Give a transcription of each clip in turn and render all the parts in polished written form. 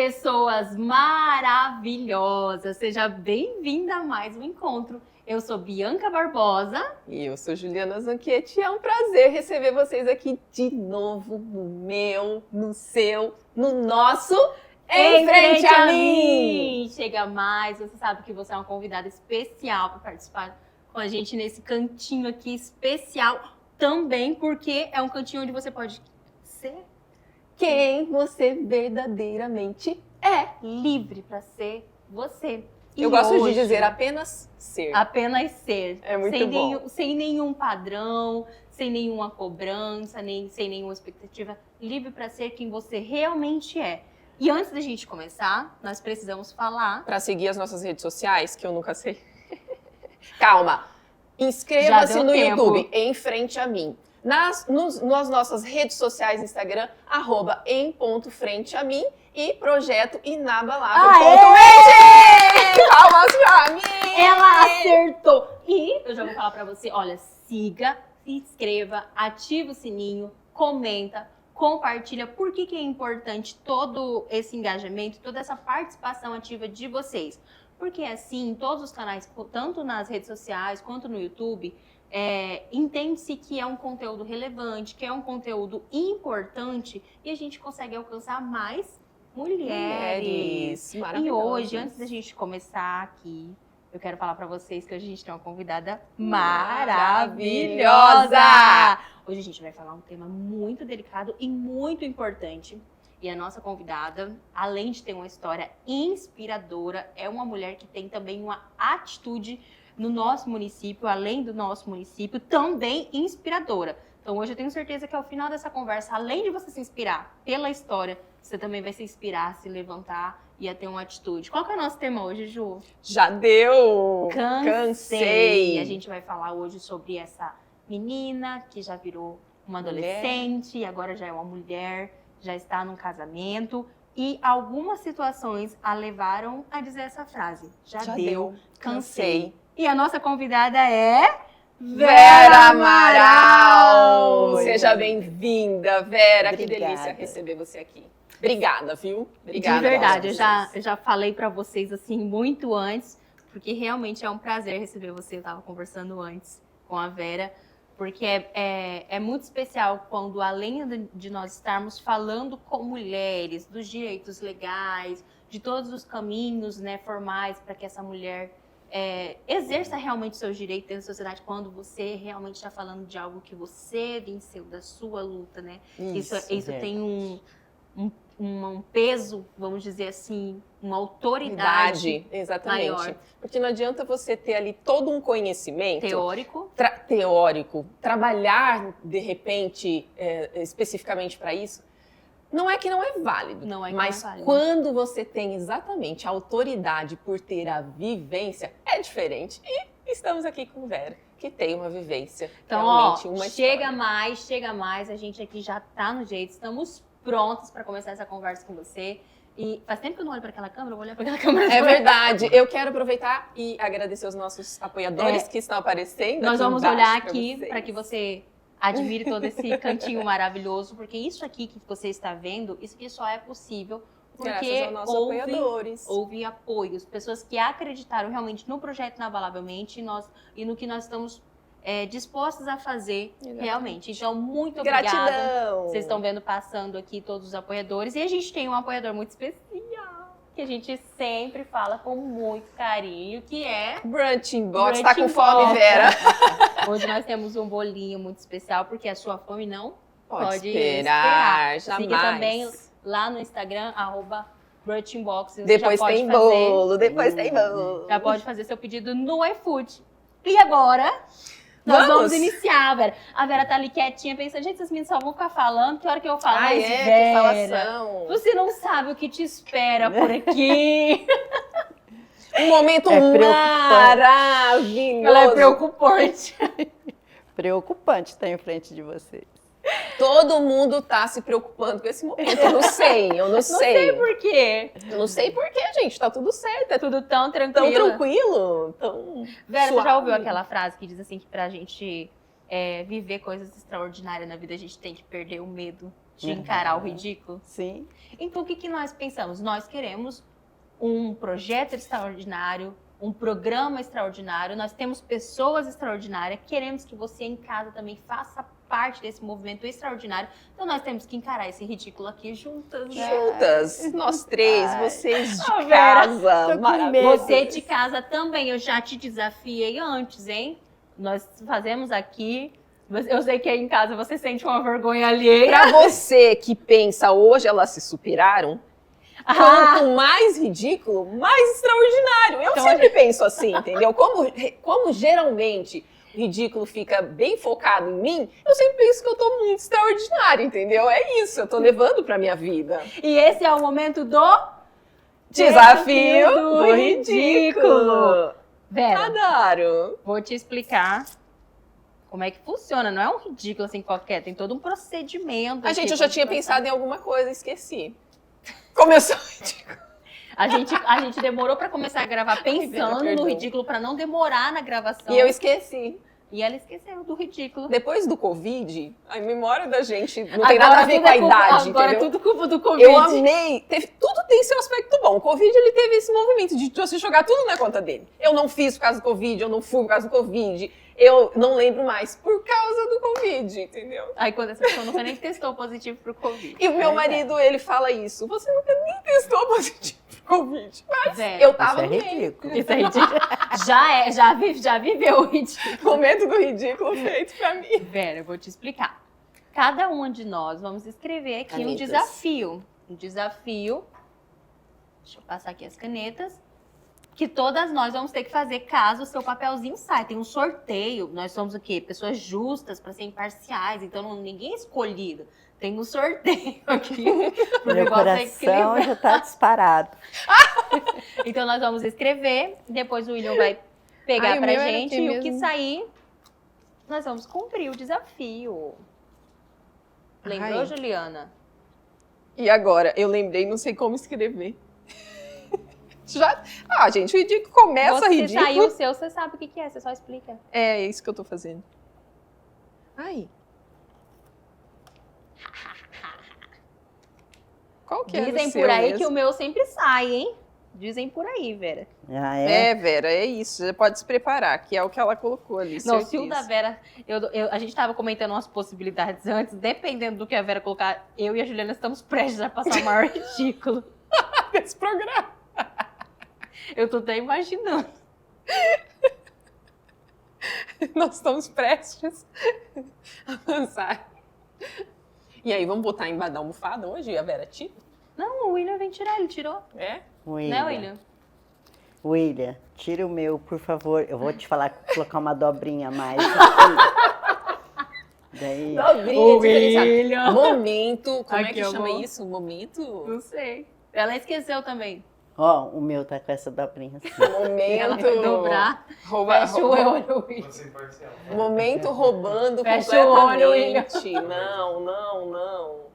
pessoas maravilhosas! Seja bem-vinda a mais um encontro. Eu sou Bianca Barbosa. E eu sou Juliana Zanquetti. É um prazer receber vocês aqui de novo no meu, no seu, no nosso Em Frente a Mim! Chega mais, você sabe que você é uma convidada especial para participar com a gente nesse cantinho aqui especial. Também porque é um cantinho onde você pode ser quem você verdadeiramente é. Livre para ser você. Eu gosto de dizer apenas ser. Apenas ser. É muito bom. Sem nenhum padrão, sem nenhuma cobrança, sem nenhuma expectativa. Livre para ser quem você realmente é. E antes da gente começar, nós precisamos falar... Para seguir as nossas redes sociais, que eu nunca sei. Calma. Inscreva-se no YouTube, Em Frente a Mim. Nas nossas redes sociais, Instagram, @em.frenteamim e Projeto Inabalável.mente. Palmas pra mim! Ela acertou! E eu já vou falar pra você, olha, siga, se inscreva, ativa o sininho, comenta, compartilha. Por que é importante todo esse engajamento, toda essa participação ativa de vocês? Porque assim, todos os canais, tanto nas redes sociais quanto no YouTube, entende-se que é um conteúdo relevante, que é um conteúdo importante e a gente consegue alcançar mais mulheres. E hoje, antes da gente começar aqui, eu quero falar para vocês que hoje a gente tem uma convidada maravilhosa! Hoje a gente vai falar um tema muito delicado e muito importante. E a nossa convidada, além de ter uma história inspiradora, é uma mulher que tem também uma atitude no nosso município, além do nosso município, também inspiradora. Então hoje eu tenho certeza que ao final dessa conversa, além de você se inspirar pela história, você também vai se inspirar, se levantar e a ter uma atitude. Qual que é o nosso tema hoje, Ju? Já deu! Cansei! A gente vai falar hoje sobre essa menina que já virou uma adolescente e agora já é uma mulher, já está num casamento. E algumas situações a levaram a dizer essa frase. Já deu, cansei. E a nossa convidada é... Vera Amaral! Seja bem-vinda, Vera. Obrigada. Que delícia receber você aqui. Obrigada, viu? Obrigada. De verdade, eu já falei pra vocês assim muito antes, porque realmente é um prazer receber você. Eu estava conversando antes com a Vera, porque é muito especial quando, além de nós estarmos falando com mulheres, dos direitos legais, de todos os caminhos, né, formais para que essa mulher exerça realmente seus direitos dentro da sociedade, quando você realmente está falando de algo que você venceu, da sua luta, né? Isso tem um peso, vamos dizer assim, uma autoridade exatamente. maior. Porque não adianta você ter ali todo um conhecimento teórico, trabalhar de repente especificamente para isso. Não é que não é válido, mas quando você tem exatamente a autoridade por ter a vivência, é diferente. E estamos aqui com Vera, que tem uma vivência, então, realmente uma chega mais, a gente aqui já tá no jeito, estamos prontos para começar essa conversa com você. E faz tempo que eu não olho para aquela câmera, eu vou olhar para aquela câmera. É verdade. Eu quero aproveitar e agradecer os nossos apoiadores que estão aparecendo. Nós vamos olhar aqui para que você admire todo esse cantinho maravilhoso, porque isso aqui que você está vendo, isso aqui só é possível porque houve apoios, pessoas que acreditaram realmente no projeto Inabalavelmente e no que nós estamos dispostos a fazer realmente. Então, muito obrigada. Gratidão! Vocês estão vendo passando aqui todos os apoiadores. E a gente tem um apoiador muito especial, que a gente sempre fala com muito carinho, que é... Brunching Box. Tá com fome, Vera? Hoje nós temos um bolinho muito especial, porque a sua fome não pode esperar. Jamais. Siga também lá no Instagram, @BrunchingBox. Depois tem bolo, Já pode fazer seu pedido no iFood. E agora... Nós vamos iniciar, Vera. A Vera tá ali quietinha, pensando, gente, essas meninas só vão ficar falando, que hora que eu falo? Mas, Vera, que falação. Você não sabe o que te espera por aqui. Um momento maravilhoso. Ela é preocupante. Preocupante estar em frente de vocês. Todo mundo tá se preocupando com esse momento. Eu não sei. Não sei por quê. Eu não sei por quê, gente. Tá tudo certo. É tudo tão tranquilo. Tão tranquilo. Tão Vera, suave. você já ouviu aquela frase que diz assim que pra gente viver coisas extraordinárias na vida, a gente tem que perder o medo de encarar o ridículo? Sim. Então, o que nós pensamos? Nós queremos um projeto extraordinário, um programa extraordinário, nós temos pessoas extraordinárias, queremos que você em casa também faça parte desse movimento extraordinário. Então, nós temos que encarar esse ridículo aqui juntas. Juntas, nós três, vocês de Vera, casa. Você de casa também, eu já te desafiei antes, hein? Nós fazemos aqui... Eu sei que aí em casa você sente uma vergonha alheia. Pra você que pensa, hoje elas se superaram, quanto mais ridículo, mais extraordinário. Eu sempre penso assim, entendeu? Como geralmente o ridículo fica bem focado em mim, eu sempre penso que eu tô muito extraordinário, entendeu? É isso, eu tô levando pra minha vida. E esse é o momento do desafio do ridículo. Vera, Adoro. vou te explicar como é que funciona. Não é um ridículo assim qualquer, tem todo um procedimento. Gente, eu já tinha pensado em alguma coisa, esqueci. Começou o ridículo. A gente demorou pra começar a gravar pensando no ridículo pra não demorar na gravação. E eu esqueci. E ela esqueceu do ridículo. Depois do Covid, a memória da gente não tem nada a ver com a idade, agora entendeu? É tudo culpa do Covid. Eu amei. Tudo tem seu aspecto bom. O Covid, ele teve esse movimento de você jogar tudo na conta dele. Eu não fiz por causa do Covid, eu não fui por causa do Covid. Eu não lembro mais por causa do Covid, entendeu? Aí quando essa pessoa nunca nem testou positivo pro Covid. E o meu marido, ele fala isso. Você nunca nem testou positivo pro Covid. Mas eu tava no meio. Isso é ridículo. Já viveu o ridículo. Momento do ridículo feito pra mim. Vera, eu vou te explicar. Cada uma de nós vamos escrever aqui um desafio. Um desafio. Deixa eu passar aqui as canetas. Que todas nós vamos ter que fazer caso o seu papelzinho saia. Tem um sorteio. Nós somos o quê? Pessoas justas para ser imparciais. Então, ninguém é escolhido. Tem um sorteio aqui. Meu coração já tá disparado. Então, nós vamos escrever. Depois o William vai pegar pra gente. E o que sair, nós vamos cumprir o desafio. Lembrou, Juliana? E agora? Eu lembrei, não sei como escrever. Gente, o ridículo começa ridículo. Se sair o seu, você sabe o que é, você só explica. É isso que eu tô fazendo. Ai. Qual que é o seu? Dizem por aí que o meu sempre sai, hein? Dizem por aí, Vera. Ah, é? É, Vera, é isso. Você pode se preparar, que é o que ela colocou ali. Não, se o da Vera... a gente tava comentando umas possibilidades antes. Dependendo do que a Vera colocar, eu e a Juliana estamos prestes a passar o maior ridículo desse programa. Eu tô até imaginando. Nós estamos prestes a avançar. E aí, vamos botar embaixo da almofada hoje? A Vera tira? Não, o William vem tirar, ele tirou. É? Né, William? William, tira o meu, por favor. Eu vou te falar, colocar uma dobrinha a mais. Daí... Dobrinha William. Momento, como aqui é que chama isso? Momento? Não sei. Ela esqueceu também. Ó, o meu tá com essa dobrinha assim. Momento. Ela vai dobrar. Fecha o olho, William. Momento roubando Fecha o olho, William. completamente. Não.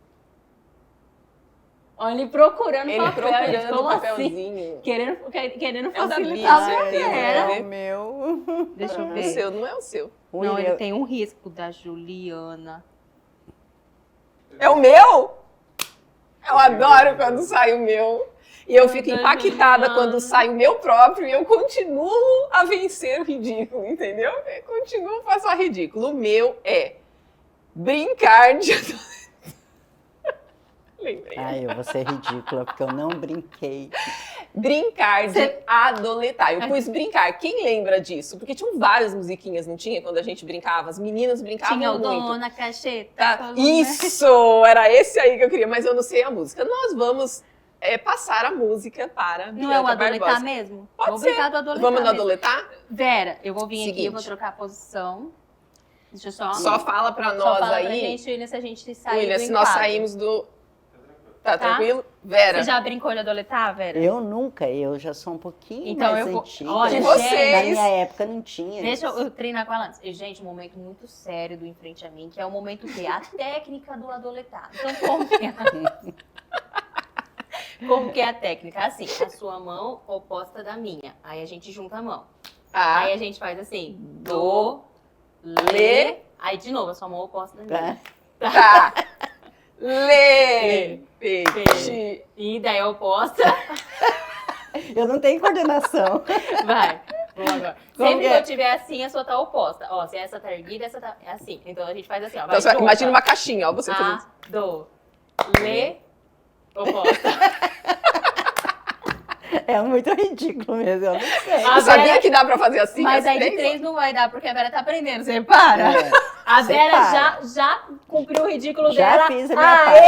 Olha, ele procurando Ele papel, gente, procurando como papelzinho. Assim? Querendo É o da facilitar Bia, a certeza, galera. né? O meu. Deixa eu O ver. seu, não é o seu. Não, ele tem um risco da Juliana. É o meu? Eu adoro quando sai o meu. E eu fico impactada quando sai o meu próprio e eu continuo a vencer o ridículo, entendeu? Eu continuo a passar ridículo. O meu é brincar de... Lembrei. Ai, eu vou ser ridícula, porque eu não brinquei. Brincar de adoletar. Eu pus brincar. Quem lembra disso? Porque tinham várias musiquinhas, não tinha? Quando a gente brincava. As meninas brincavam Tinha o muito. Dona Cacheta. Tá? Isso! Era esse aí que eu queria, mas eu não sei a música. Nós vamos passar a música para Bianca Não é o adoletar Barbosa. mesmo? Pode Vou ser. brincar do adoletar Vamos no mesmo. adoletar? Vera, eu vou vir aqui, Seguinte. eu vou trocar a posição. Deixa eu Só fala pra só nós fala aí, pra gente, William, se a gente sair William, do se nós enquadro. saímos do... Tá Tá? tranquilo? Vera, Você já brincou de adoletar, Vera? Eu nunca, eu já sou um pouquinho Então mais eu vou- antiga. olha, De vocês. Na minha época não tinha. Deixa isso. eu treinar com ela antes. E, gente, um momento muito sério do Em Frente a Mim, que é o momento que a técnica do adoletar. Então, como que é? Como que é a técnica? Assim, a sua mão oposta da minha. Aí a gente junta a mão. Aí a gente faz assim, do, lê. Aí, de novo, a sua mão oposta da minha. Tá? tá. Lepeti. E daí oposta. Eu não tenho coordenação. Vai. Vamos agora. Sempre que eu tiver assim, a sua tá oposta. Ó, se essa tá erguida, essa tá... É assim. Então a gente faz assim, ó. Vai, Então, imagina uma caixinha, ó. Você fazendo... Oposta. É muito ridículo mesmo, eu não sei. Você sabia que dá pra fazer assim? Mas aí de 3 não vai dar, porque a Vera tá aprendendo. Você para. A Vera já cumpriu o ridículo já dela. Fiz a minha parte.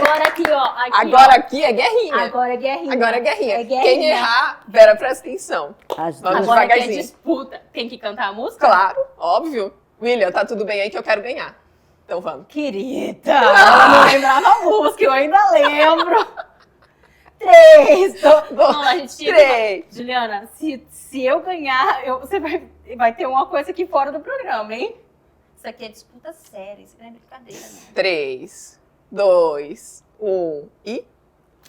Agora aqui, ó. Agora aqui é guerrinha. Agora é guerrinha. Agora é guerrinha. É guerrinha. Quem errar, Vera, presta atenção. Vamos agora aqui é devagarzinho. disputa. Tem que cantar a música? Claro, óbvio. William, tá tudo bem aí que eu quero ganhar. Então vamos. Querida, ela não lembrava a música, eu ainda lembro. 3, 2, não, a gente tinha 3. Juliana, se eu ganhar, você vai ter uma coisa aqui fora do programa, hein? Isso aqui é disputa séria, isso não é brincadeira, né? 3, 2, 1 e...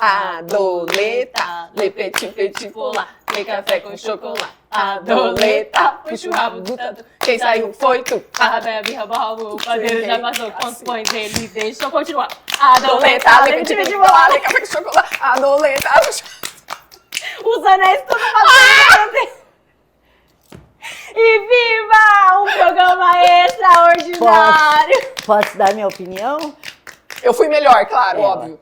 Adoleta, lepeti, petit, polar, tem café com chocolate. Adoleta, puxa o rabo do tatu, quem saiu foi tu. A bebe, rabo, o padeiro já passou, quantos pães ele deixou continuar. Adoleta, Adoleta, lepeti, petit, polar, tem café com chocolate. Adoleta, os anéis tudo batendo. E viva um programa extraordinário. Posso dar minha opinião? Eu fui melhor, claro, óbvio.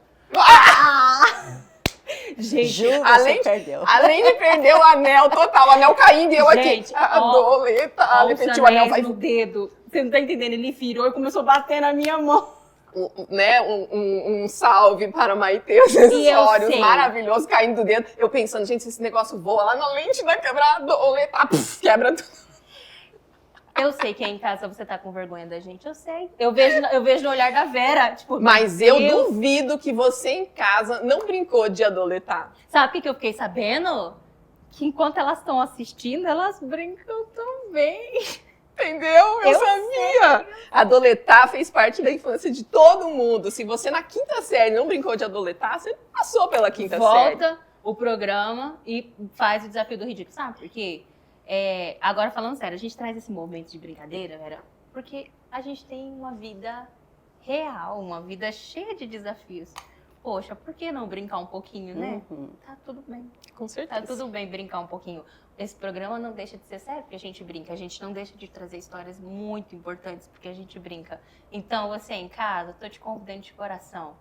Gente, Juro, além, você perdeu. Além de perder o anel total, o anel caindo e eu gente, aqui. Adoleta, lepeti, o anel vai... no dedo. Você não tá entendendo? Ele virou e começou a bater na minha mão. Um salve para Maite, acessórios maravilhoso caindo do dedo. Eu pensando, gente, se esse negócio voa lá na lente da quebrada, quebra tudo. Eu sei que aí em casa você tá com vergonha da gente, eu sei. Eu vejo no olhar da Vera, tipo... Mas eu duvido que você em casa não brincou de adoletar. Sabe o que eu fiquei sabendo? Que enquanto elas estão assistindo, elas brincam também. Entendeu? Eu sabia. Adoletar fez parte da infância de todo mundo. Se você na quinta série não brincou de adoletar, você passou pela quinta série. Volta o programa e faz o desafio do ridículo. Sabe por quê? Agora falando sério, a gente traz esse momento de brincadeira, Vera, porque a gente tem uma vida real, uma vida cheia de desafios. Poxa, por que não brincar um pouquinho, né? Tá tudo bem. Com certeza. Tá tudo bem brincar um pouquinho. Esse programa não deixa de ser sério porque a gente brinca. A gente não deixa de trazer histórias muito importantes porque a gente brinca. Então, você em casa, tô te convidando de coração.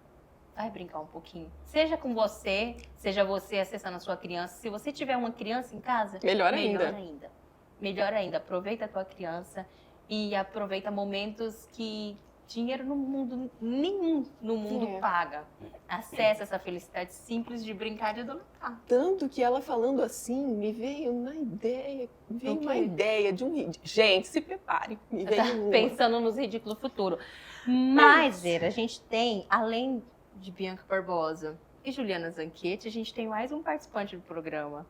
Vai brincar um pouquinho. Seja com você, seja você acessando a sua criança. Se você tiver uma criança em casa, melhor ainda. Melhor ainda. Aproveita a tua criança e aproveita momentos que dinheiro no mundo, nenhum no mundo paga. Acesse essa felicidade simples de brincar de adoletar. Tanto que ela falando assim, me veio uma ideia de um ridículo. Gente, se prepare. Me veio pensando nos ridículos futuros. Mas, Vera, a gente tem, além de Bianca Barbosa e Juliana Zanquetti, a gente tem mais um participante do programa.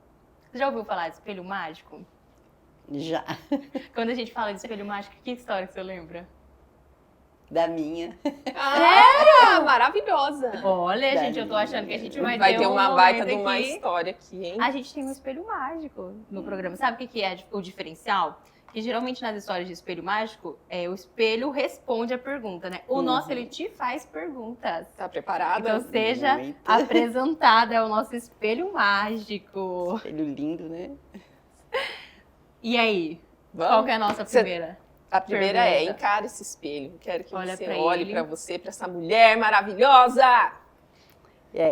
Você já ouviu falar de espelho mágico? Já. Quando a gente fala de espelho mágico, que história que você lembra? Da minha. Maravilhosa. Olha, gente, eu tô achando que a gente vai ter uma baita de uma história aqui, hein? A gente tem um espelho mágico no programa. Sabe o que é o diferencial? Que geralmente nas histórias de espelho mágico, o espelho responde a pergunta, né? O nosso, ele te faz perguntas. Tá preparada? Então seja apresentada ao nosso espelho mágico. Espelho lindo, né? E aí? Qual que é a nossa primeira? A primeira pergunta encare esse espelho. Quero que você olhe para você, para essa mulher maravilhosa.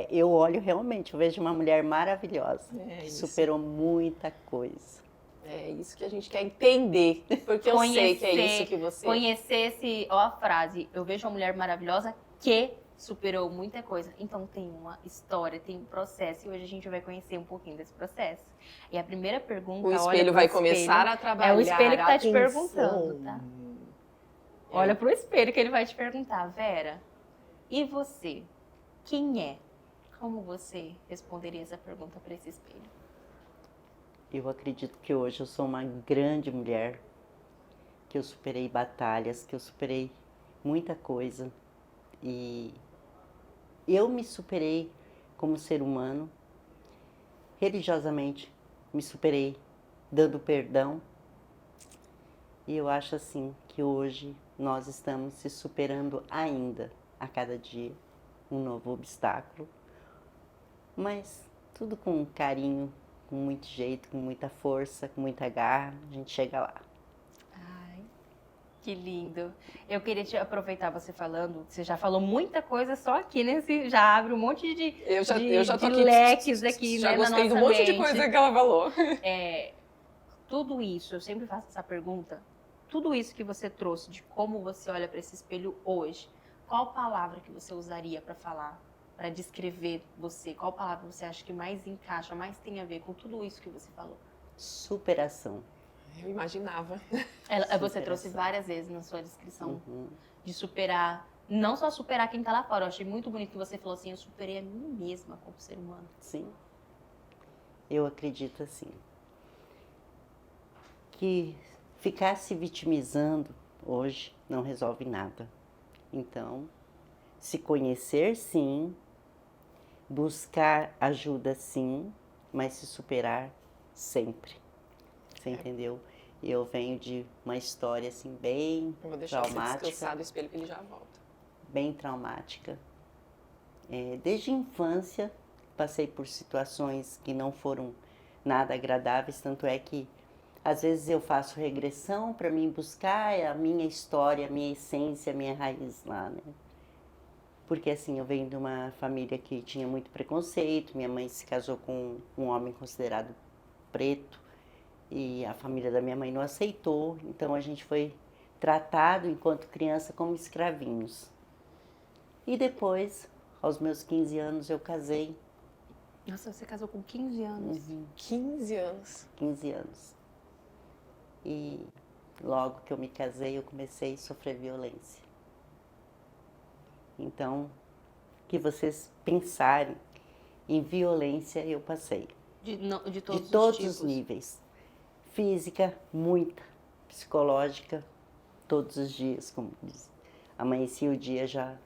Eu olho realmente, eu vejo uma mulher maravilhosa, que superou muita coisa. É isso que a gente quer entender, porque eu sei que é isso que você... Conhecer a frase, eu vejo uma mulher maravilhosa que superou muita coisa. Então tem uma história, tem um processo, e hoje a gente vai conhecer um pouquinho desse processo. E a primeira pergunta... O espelho vai começar a trabalhar. É o espelho que tá te perguntando, tá? Olha pro espelho que ele vai te perguntar, Vera, e você? Quem é? Como você responderia essa pergunta para esse espelho? Eu acredito que hoje eu sou uma grande mulher, que eu superei batalhas, que eu superei muita coisa. E eu me superei como ser humano, religiosamente me superei dando perdão. E eu acho assim que hoje nós estamos se superando ainda. a cada dia, um novo obstáculo, mas tudo com carinho, com muito jeito, com muita força, com muita garra, a gente chega lá. Ai, que lindo. Eu queria te aproveitar você falando, você já falou muita coisa só aqui, né? Você já abre um monte de, eu já tô de aqui, leques aqui, já né, na gostei nossa de um monte mente. de coisa que ela falou. Tudo isso, eu sempre faço essa pergunta, tudo isso que você trouxe, de como você olha para esse espelho hoje, qual palavra que você usaria para falar, para descrever você? Qual palavra você acha que mais encaixa, mais tem a ver com tudo isso que você falou? Superação. Eu imaginava. Você trouxe várias vezes na sua descrição de superar, não só superar quem tá lá fora. Eu achei muito bonito que você falou assim, eu superei a mim mesma como ser humano. Sim. Eu acredito assim, que ficar se vitimizando hoje não resolve nada. Então, se conhecer sim, buscar ajuda sim, mas se superar sempre. Você entendeu? Eu venho de uma história assim bem eu vou deixar traumática. você descansar do espelho que ele já volta. Bem traumática. Desde a infância passei por situações que não foram nada agradáveis, tanto é que às vezes eu faço regressão para mim buscar a minha história, a minha essência, a minha raiz lá, né? Porque assim, eu venho de uma família que tinha muito preconceito, minha mãe se casou com um homem considerado preto e a família da minha mãe não aceitou, então a gente foi tratado enquanto criança como escravinhos. E depois, aos meus 15 anos, eu casei. Nossa, você casou com 15 anos? 15 anos. 15 anos. E logo que eu me casei, eu comecei a sofrer violência. Então, que vocês pensarem em violência, eu passei. De todos, os níveis. Física, muita. Psicológica, todos os dias, como diz. Amanhecia o dia já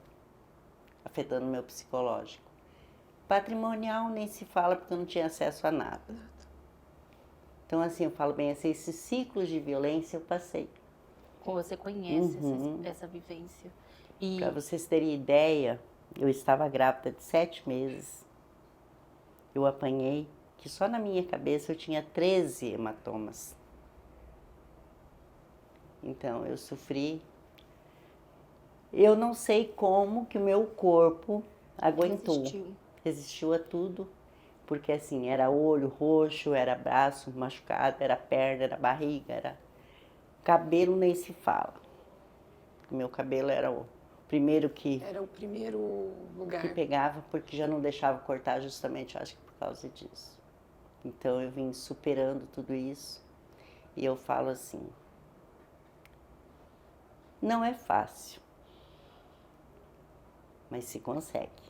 afetando o meu psicológico. Patrimonial nem se fala porque eu não tinha acesso a nada. Então, assim, eu falo bem assim, esses ciclos de violência eu passei. Você conhece essa vivência. E... Para vocês terem ideia, eu estava grávida de 7 meses. Eu apanhei, que só na minha cabeça eu tinha 13 hematomas. Então, eu sofri. Eu não sei como que o meu corpo aguentou. Resistiu a tudo. Porque assim, era olho roxo, era braço machucado, era perna, era barriga, era... Cabelo nem se fala. O meu cabelo era o primeiro que... Era o primeiro lugar. Que pegava, porque já não deixava cortar justamente, acho que por causa disso. Então eu vim superando tudo isso. E eu falo assim, não é fácil, mas se consegue.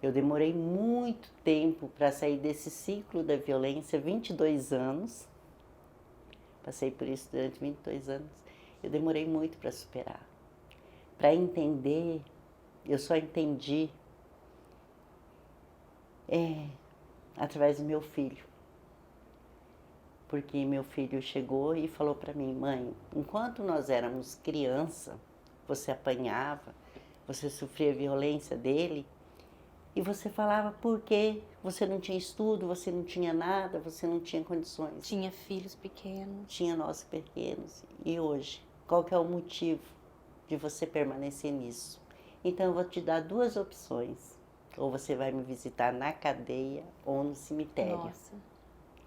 Eu demorei muito tempo para sair desse ciclo da violência, 22 anos. Passei por isso durante 22 anos. Eu demorei muito para superar. Para entender, eu só entendi através do meu filho. Porque meu filho chegou e falou para mim, mãe, enquanto nós éramos criança, você apanhava, você sofria violência dele, e você falava porque você não tinha estudo, você não tinha nada, você não tinha condições. Tinha filhos pequenos. Tinha nós pequenos. E hoje, qual que é o motivo de você permanecer nisso? Então eu vou te dar 2 opções. Ou você vai me visitar na cadeia ou no cemitério. Nossa.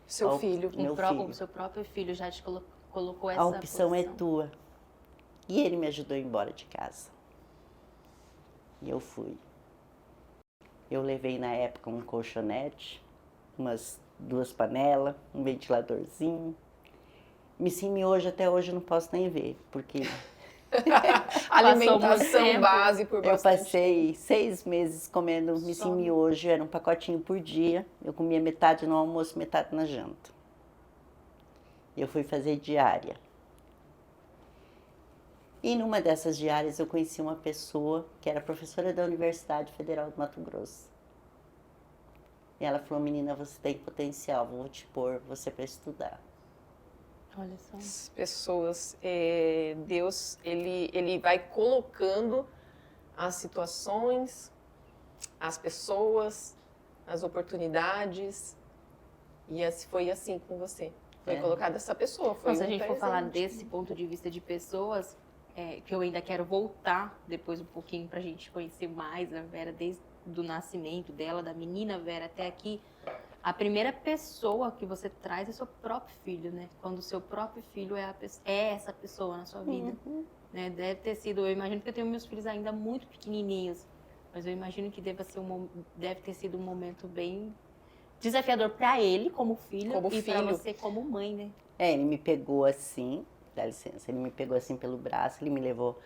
Seu filho. O seu próprio filho já te colocou essa posição. A opção é posição. tua. E ele me ajudou a ir embora de casa. E eu fui. Eu levei na época um colchonete, umas 2 panelas, um ventiladorzinho. Hoje, até hoje, eu não posso nem ver, porque... Alimentação base por bastante. Eu passei 6 meses comendo miojo, era um pacotinho por dia. Eu comia metade no almoço, metade na janta. Eu fui fazer diária. E numa dessas diárias eu conheci uma pessoa que era professora da Universidade Federal do Mato Grosso. E ela falou, menina, você tem potencial, vou te pôr você para estudar. Olha só. As pessoas, Deus, ele vai colocando as situações, as pessoas, as oportunidades. E foi assim com você. Foi colocada essa pessoa. Foi Se a gente for falar desse ponto de vista de pessoas, que eu ainda quero voltar depois um pouquinho pra gente conhecer mais a Vera desde o nascimento dela, da menina Vera até aqui. A primeira pessoa que você traz é seu próprio filho, né? Quando o seu próprio filho é essa pessoa na sua vida. Né? Deve ter sido, eu imagino que eu tenho meus filhos ainda muito pequenininhos, mas eu imagino que deve ter sido um momento bem desafiador para ele como filho e para você como mãe, né? Ele me pegou assim, dá licença, ele me pegou assim pelo braço, ele me levou,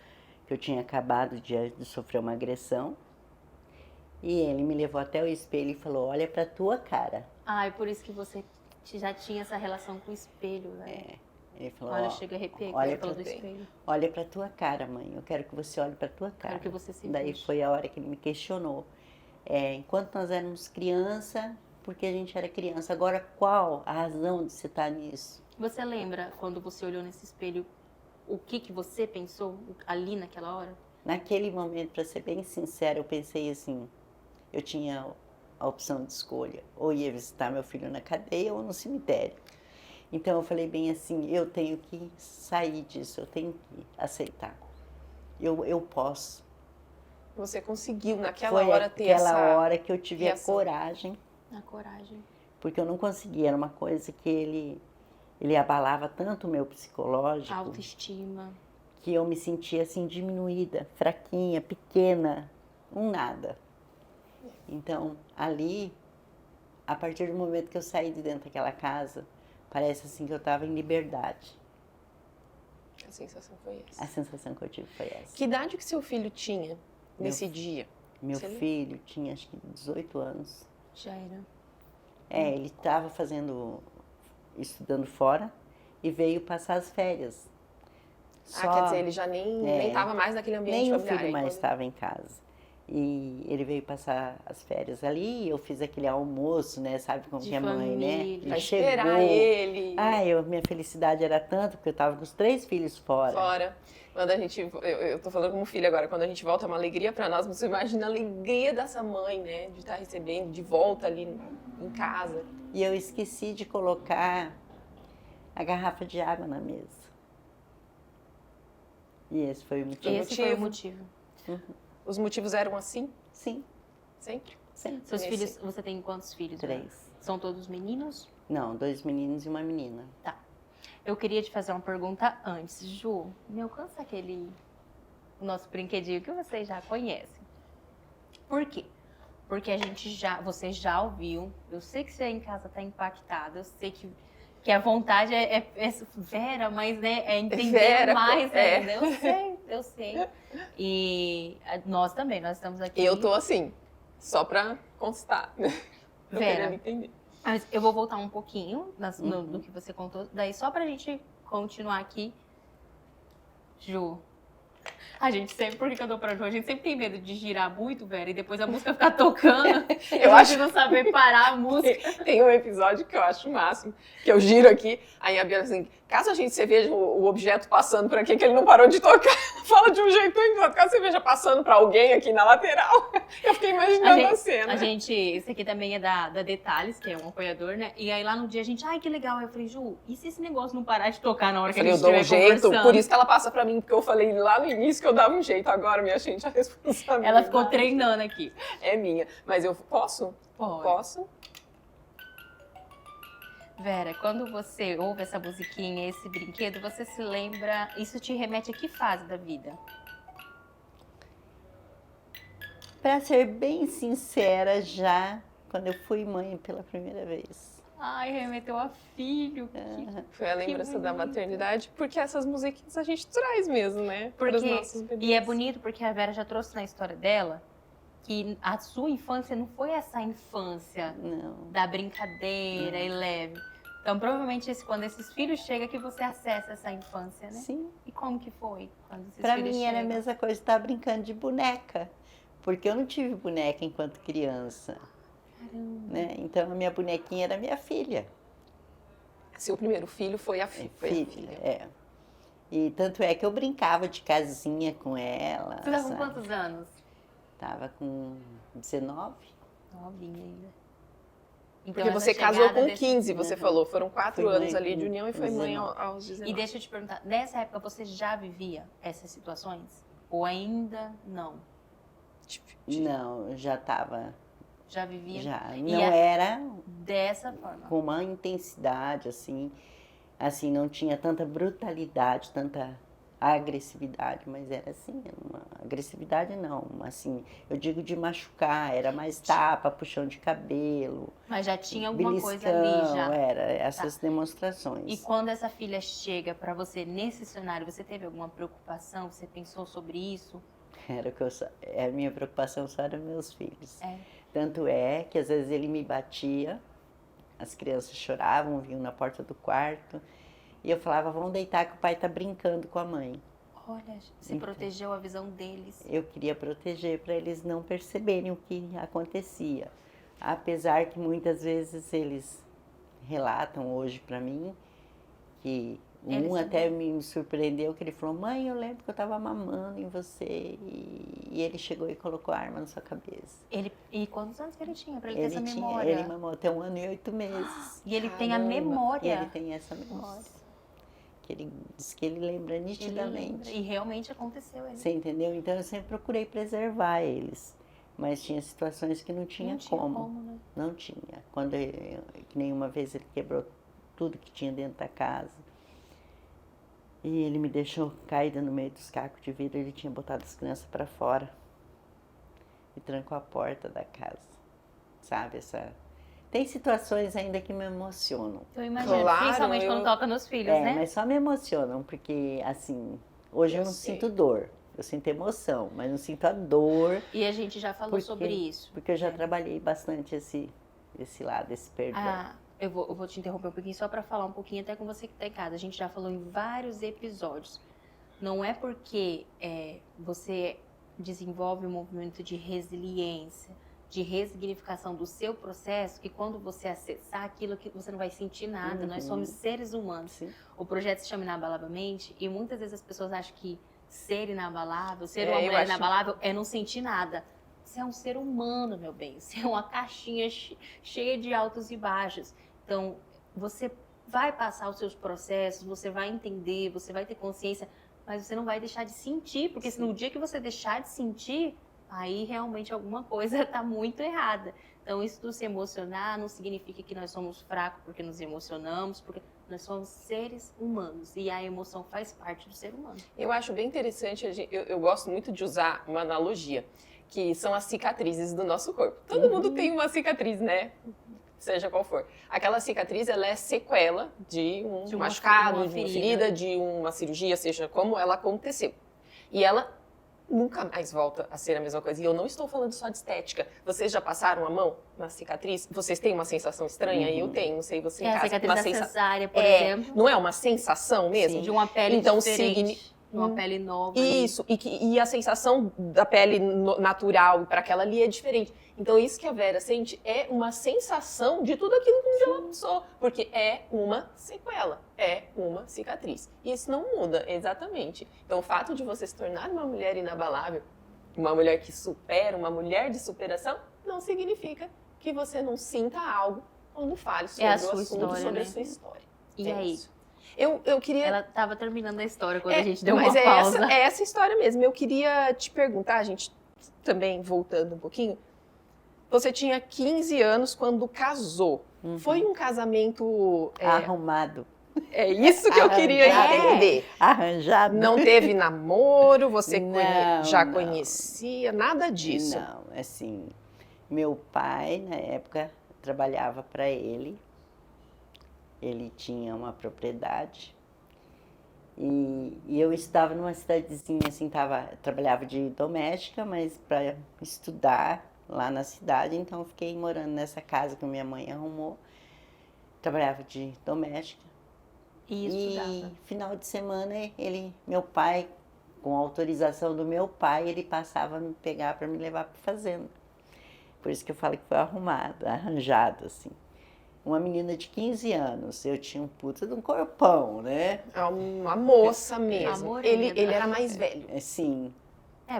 que eu tinha acabado de sofrer uma agressão, e ele me levou até o espelho e falou, olha pra tua cara. É por isso que você já tinha essa relação com o espelho, né? Ele falou, olha, chega a arrepiar do espelho. Olha pra tua cara, mãe, eu quero que você olhe pra tua cara. Quero que você se Daí puxe. Foi a hora que ele me questionou. Enquanto nós éramos criança, porque a gente era criança, agora qual a razão de você estar nisso? Você lembra, quando você olhou nesse espelho, o que você pensou ali naquela hora? Naquele momento, para ser bem sincera, eu pensei assim, eu tinha a opção de escolha, ou ia visitar meu filho na cadeia ou no cemitério. Então eu falei bem assim, eu tenho que sair disso, eu tenho que aceitar. Eu posso. Você conseguiu naquela hora ter essa... Foi aquela hora que eu tive a coragem. A coragem. Porque eu não conseguia, era uma coisa que ele abalava tanto o meu psicológico. A autoestima. Que eu me sentia assim diminuída, fraquinha, pequena, nada. Então, ali, a partir do momento que eu saí de dentro daquela casa, parece assim que eu estava em liberdade. A sensação foi essa. A sensação que eu tive foi essa. Que idade que seu filho tinha nesse dia? Meu filho tinha acho que 18 anos. Já era. Ele estava estudando fora e veio passar as férias. Quer dizer, ele já nem estava mais naquele ambiente familiar. Nem o filho mais estava em casa. E ele veio passar as férias ali, eu fiz aquele almoço, né, sabe, com minha mãe, né? Ele esperar ele. Minha felicidade era tanto, porque eu estava com os 3 filhos fora. Quando a gente, eu tô falando como filha agora, quando a gente volta é uma alegria para nós, você imagina a alegria dessa mãe, né, de estar recebendo de volta ali em casa. E eu esqueci de colocar a garrafa de água na mesa. E esse foi o motivo. Foi o motivo. Os motivos eram assim? Sim. Sempre? Sempre. Seus filhos, você tem quantos filhos? 3. Né? São todos meninos? Não, 2 meninos e uma menina. Tá. Eu queria te fazer uma pergunta antes. Ju, me alcança o nosso brinquedinho que vocês já conhecem. Por quê? Porque você já ouviu, eu sei que você em casa tá impactada, eu sei que a vontade é Vera, mas né, é entender Vera, mais ainda. Eu sei. E nós também, nós estamos aqui. Eu tô assim, só pra constar. Vera, entender. Mas eu vou voltar um pouquinho no que você contou, daí só pra gente continuar aqui. Ju, a gente sempre, por que eu dou pra Ju? A gente sempre tem medo de girar muito, Vera, e depois a música ficar tocando. Eu acho não saber parar a música. Tem um episódio que eu acho o máximo, que eu giro aqui, aí a Bia assim, caso a gente você veja o objeto passando por aqui, que ele não parou de tocar, fala de um jeito engraçado, caso você veja passando pra alguém aqui na lateral, eu fiquei imaginando a cena. Esse aqui também é da Detalhes, que é um apoiador, né? E aí lá no dia a gente, ai que legal, eu falei, Ju, e se esse negócio não parar de tocar na hora que a gente estiver conversando? Eu dou um jeito, por isso que ela passa pra mim, porque eu falei lá no início que eu dava um jeito, agora minha gente, a responsabilidade. Ela ficou treinando aqui. É minha, mas eu posso? Pode. Posso? Vera, quando você ouve essa musiquinha, esse brinquedo, você se lembra, isso te remete a que fase da vida? Pra ser bem sincera, já quando eu fui mãe pela primeira vez. Ai, remeteu a filho. Foi a lembrança da maternidade, porque essas musiquinhas a gente traz mesmo, né? Para os nossos bebês. E é bonito porque a Vera já trouxe na história dela que a sua infância não foi essa infância da brincadeira e leve. Então, provavelmente, quando esses filhos chegam, que você acessa essa infância, né? Sim. E como que foi quando esses pra filhos mim chegam? Era a mesma coisa de estar brincando de boneca. Porque eu não tive boneca enquanto criança. Caramba. Né? Então, a minha bonequinha era minha filha. Seu primeiro filho foi a filha. É. E tanto é que eu brincava de casinha com ela. Você estava com quantos anos? Tava com 19. Novinha ainda. Então, porque você casou com 15, você falou. Foram 4 anos ali de união e foi mãe aos 19. E deixa eu te perguntar, nessa época você já vivia essas situações? Ou ainda não? Não, já estava. Já vivia? Já. Não era dessa forma. Com uma intensidade, assim, não tinha tanta brutalidade, tanta agressividade, mas era assim, uma agressividade não, assim, eu digo de machucar, era mais tapa, puxão de cabelo. Mas já tinha alguma coisa ali já. Era essas demonstrações. E quando essa filha chega para você nesse cenário, você teve alguma preocupação? Você pensou sobre isso? Era que a minha preocupação só era meus filhos. É. Tanto é que às vezes ele me batia, as crianças choravam, vinham na porta do quarto. E eu falava, vamos deitar que o pai está brincando com a mãe. Olha, você protegeu a visão deles. Eu queria proteger para eles não perceberem o que acontecia. Apesar que muitas vezes eles relatam hoje para mim que até me surpreendeu, que ele falou, mãe, eu lembro que eu estava mamando em você e ele chegou e colocou a arma na sua cabeça. E quantos anos que ele tinha para ele ter essa memória? Ele mamou até 1 ano e 8 meses. E ele tem a memória. Ele tem essa memória. Ele diz que ele lembra nitidamente. E realmente aconteceu. Você entendeu? Então eu sempre procurei preservar eles. Mas tinha situações que não tinha como. Né? Não tinha. Que nenhuma vez ele quebrou tudo que tinha dentro da casa. E ele me deixou caída no meio dos cacos de vidro. Ele tinha botado as crianças para fora. E trancou a porta da casa. Sabe, Tem situações ainda que me emocionam. Eu imagino, principalmente quando toca nos filhos, né? Mas só me emocionam, porque, assim, hoje eu não sinto dor. Eu sinto emoção, mas não sinto a dor. E a gente já falou sobre isso. Porque eu já trabalhei bastante esse lado, esse perdão. Eu vou te interromper um pouquinho só para falar um pouquinho até com você que está em casa. A gente já falou em vários episódios. Não é porque você desenvolve um movimento de resiliência, de ressignificação do seu processo, que quando você acessar aquilo, que você não vai sentir nada. Nós somos seres humanos. Sim. O projeto se chama Inabalabilimente e muitas vezes as pessoas acham que ser inabalável, ser uma mulher inabalável é não sentir nada. Você é um ser humano, meu bem. Você é uma caixinha cheia de altos e baixos. Então, você vai passar os seus processos, você vai entender, você vai ter consciência, mas você não vai deixar de sentir, porque se no dia que você deixar de sentir, aí realmente alguma coisa está muito errada. Então, isso do se emocionar não significa que nós somos fracos porque nos emocionamos, porque nós somos seres humanos e a emoção faz parte do ser humano. Eu acho bem interessante, eu gosto muito de usar uma analogia, que são as cicatrizes do nosso corpo. Todo mundo tem uma cicatriz, né? Seja qual for. Aquela cicatriz, ela é sequela de um machucado, de uma ferida, de uma cirurgia, seja como ela aconteceu. E ela nunca mais volta a ser a mesma coisa. E eu não estou falando só de estética. Vocês já passaram a mão na cicatriz? Vocês têm uma sensação estranha? Eu tenho, não sei você em casa. A cicatriz da cesárea, por exemplo. Não é uma sensação mesmo? Sim, de uma pele diferente. Uma pele nova. Isso, e a sensação da pele natural para aquela ali é diferente. Então, isso que a Vera sente é uma sensação de tudo aquilo que ela passou, porque é uma sequela, é uma cicatriz. E isso não muda, exatamente. Então, o fato de você se tornar uma mulher inabalável, uma mulher que supera, uma mulher de superação, não significa que você não sinta algo ou não fale sobre o assunto, sobre a sua história. E aí? Isso. Eu queria... Ela estava terminando a história quando a gente deu uma pausa. Mas é essa história mesmo. Eu queria te perguntar, a gente também voltando um pouquinho, você tinha 15 anos quando casou. Foi um casamento... arrumado. É isso que eu queria entender. Arranjado. Não teve namoro, você já conhecia, nada disso. Não, assim, meu pai, na época, trabalhava para ele. Ele tinha uma propriedade e eu estava numa cidadezinha, assim, trabalhava de doméstica, mas para estudar lá na cidade, então eu fiquei morando nessa casa que minha mãe arrumou, trabalhava de doméstica. E final de semana, meu pai, com autorização do meu pai, ele passava a me pegar para me levar para fazenda. Por isso que eu falo que foi arrumado, arranjado, assim. uma menina de 15 anos, eu tinha um puta de um corpão, né? É uma moça mesmo. Ele era mais velho. Sim.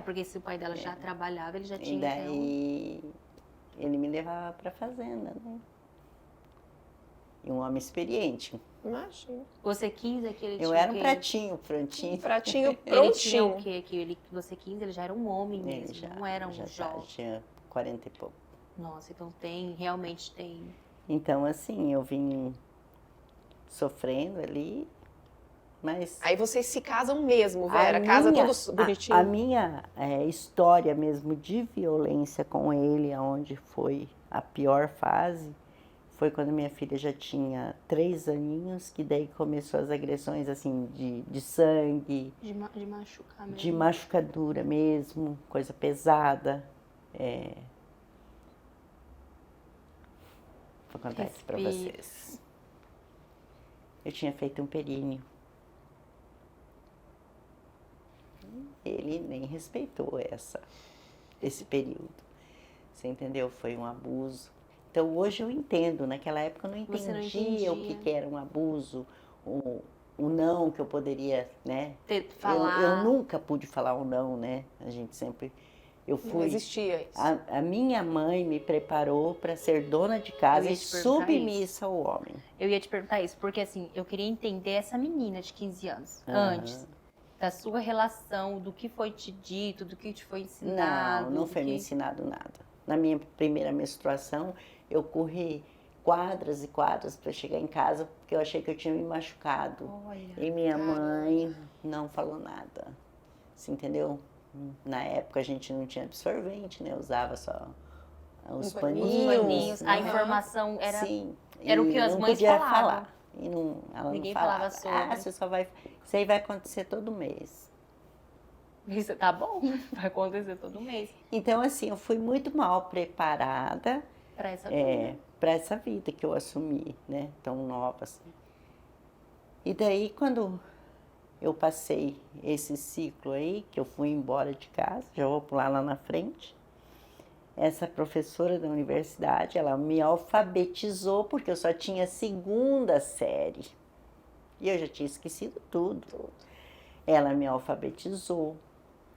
Porque se o pai dela já trabalhava, ele já tinha. E daí ele me levava pra fazenda, né? E um homem experiente. Imagina. Você 15, aquele tinha Eu era um o quê? pratinho, prontinho. Um pratinho Ele tinha o prontinho. quê? Você 15, ele já era um homem mesmo, não era um jovem. Tinha 40 e pouco. Nossa, então realmente tem. Então, assim, eu vim sofrendo ali, mas... Aí vocês se casam mesmo, Vera? Casa tudo bonitinho? A minha história mesmo de violência com ele, onde foi a pior fase, foi quando minha filha já tinha 3 aninhos, que daí começou as agressões, assim, de sangue. De machucar mesmo. De machucadura mesmo, coisa pesada. Vou contar isso pra vocês. Eu tinha feito um períneo. Ele nem respeitou esse período. Você entendeu? Foi um abuso. Então hoje eu entendo, naquela época eu não entendia o que era um abuso, o não que eu poderia, né? Eu nunca pude falar o não, né? A gente sempre... Não existia isso. A minha mãe me preparou para ser dona de casa e submissa ao homem. Eu ia te perguntar isso, porque assim, eu queria entender essa menina de 15 anos, antes da sua relação, do que foi te dito, do que te foi ensinado. Não foi me ensinado nada. Na minha primeira menstruação, eu corri quadras e quadras para chegar em casa, porque eu achei que eu tinha me machucado. Olha, e minha mãe não falou nada. Você entendeu? Na época a gente não tinha absorvente, né? Usava só os paninhos. A informação era, sim, era o que as mães falavam. falar. E ela Ninguém não falava sobre. Isso aí vai acontecer todo mês. Isso tá bom, vai acontecer todo mês. Então, assim, eu fui muito mal preparada para essa vida que eu assumi, né? Tão nova assim. E daí, quando eu passei esse ciclo aí, que eu fui embora de casa, já vou pular lá na frente, essa professora da universidade, ela me alfabetizou, porque eu só tinha 2ª série. E eu já tinha esquecido tudo. Ela me alfabetizou,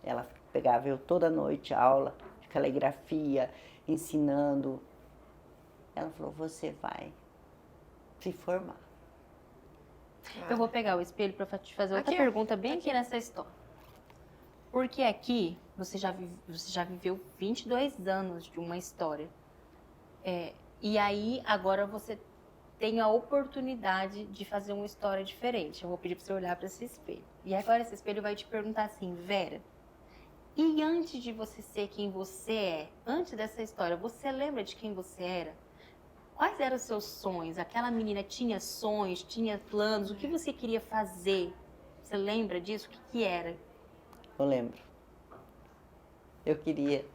ela pegava eu toda noite aula de caligrafia, ensinando. Ela falou, você vai se formar. Eu vou pegar o espelho para te fazer outra pergunta bem aqui nessa história. Porque aqui você já viveu 22 anos de uma história. E aí agora você tem a oportunidade de fazer uma história diferente. Eu vou pedir para você olhar para esse espelho. E agora esse espelho vai te perguntar assim, Vera, e antes de você ser quem você é, antes dessa história, você lembra de quem você era? Quais eram os seus sonhos? Aquela menina tinha sonhos, tinha planos, o que você queria fazer? Você lembra disso? O que era? Eu lembro. Eu queria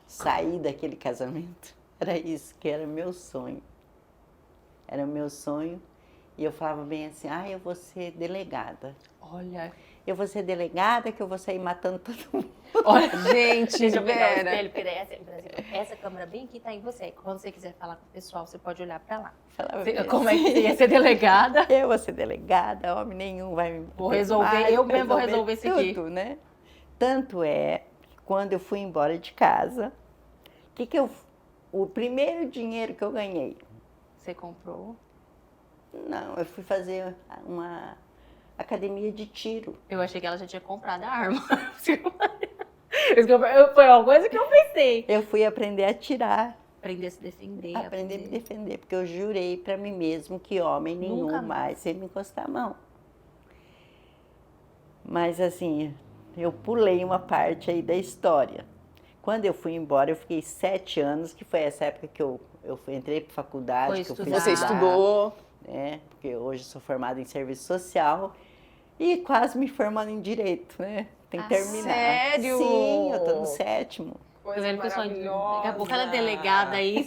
sair daquele casamento. Era isso que era meu sonho. Era meu sonho. E eu falava bem assim, eu vou ser delegada. Olha. Eu vou ser delegada que eu vou sair matando todo mundo. Olha, gente, deixa eu pegar o Vera. espelho, porque essa câmera bem aqui tá em você. Quando você quiser falar com o pessoal, você pode olhar pra lá. Como é que você ia ser delegada? Eu vou ser delegada, homem nenhum vai me... Vou resolver, eu mesmo vou resolver isso aqui. Tudo, né? Tanto é que quando eu fui embora de casa, o primeiro dinheiro que eu ganhei... Você comprou? Não, eu fui fazer uma academia de tiro. Eu achei que ela já tinha comprado a arma. Foi uma coisa que eu pensei. Eu fui aprender a atirar. Aprender a se defender. Aprender a me defender, porque eu jurei pra mim mesmo que homem nenhum mais ia me encostar a mão. Mas assim, eu pulei uma parte aí da história. Quando eu fui embora, eu fiquei 7 anos, que foi essa época que eu entrei para faculdade. Você estudou. Né? Porque hoje eu sou formada em serviço social e quase me formando em direito, né? Tem que terminar. Sério? Sim, eu tô no 7º. Coisa maravilhosa. Daqui a pouco ela é delegada aí,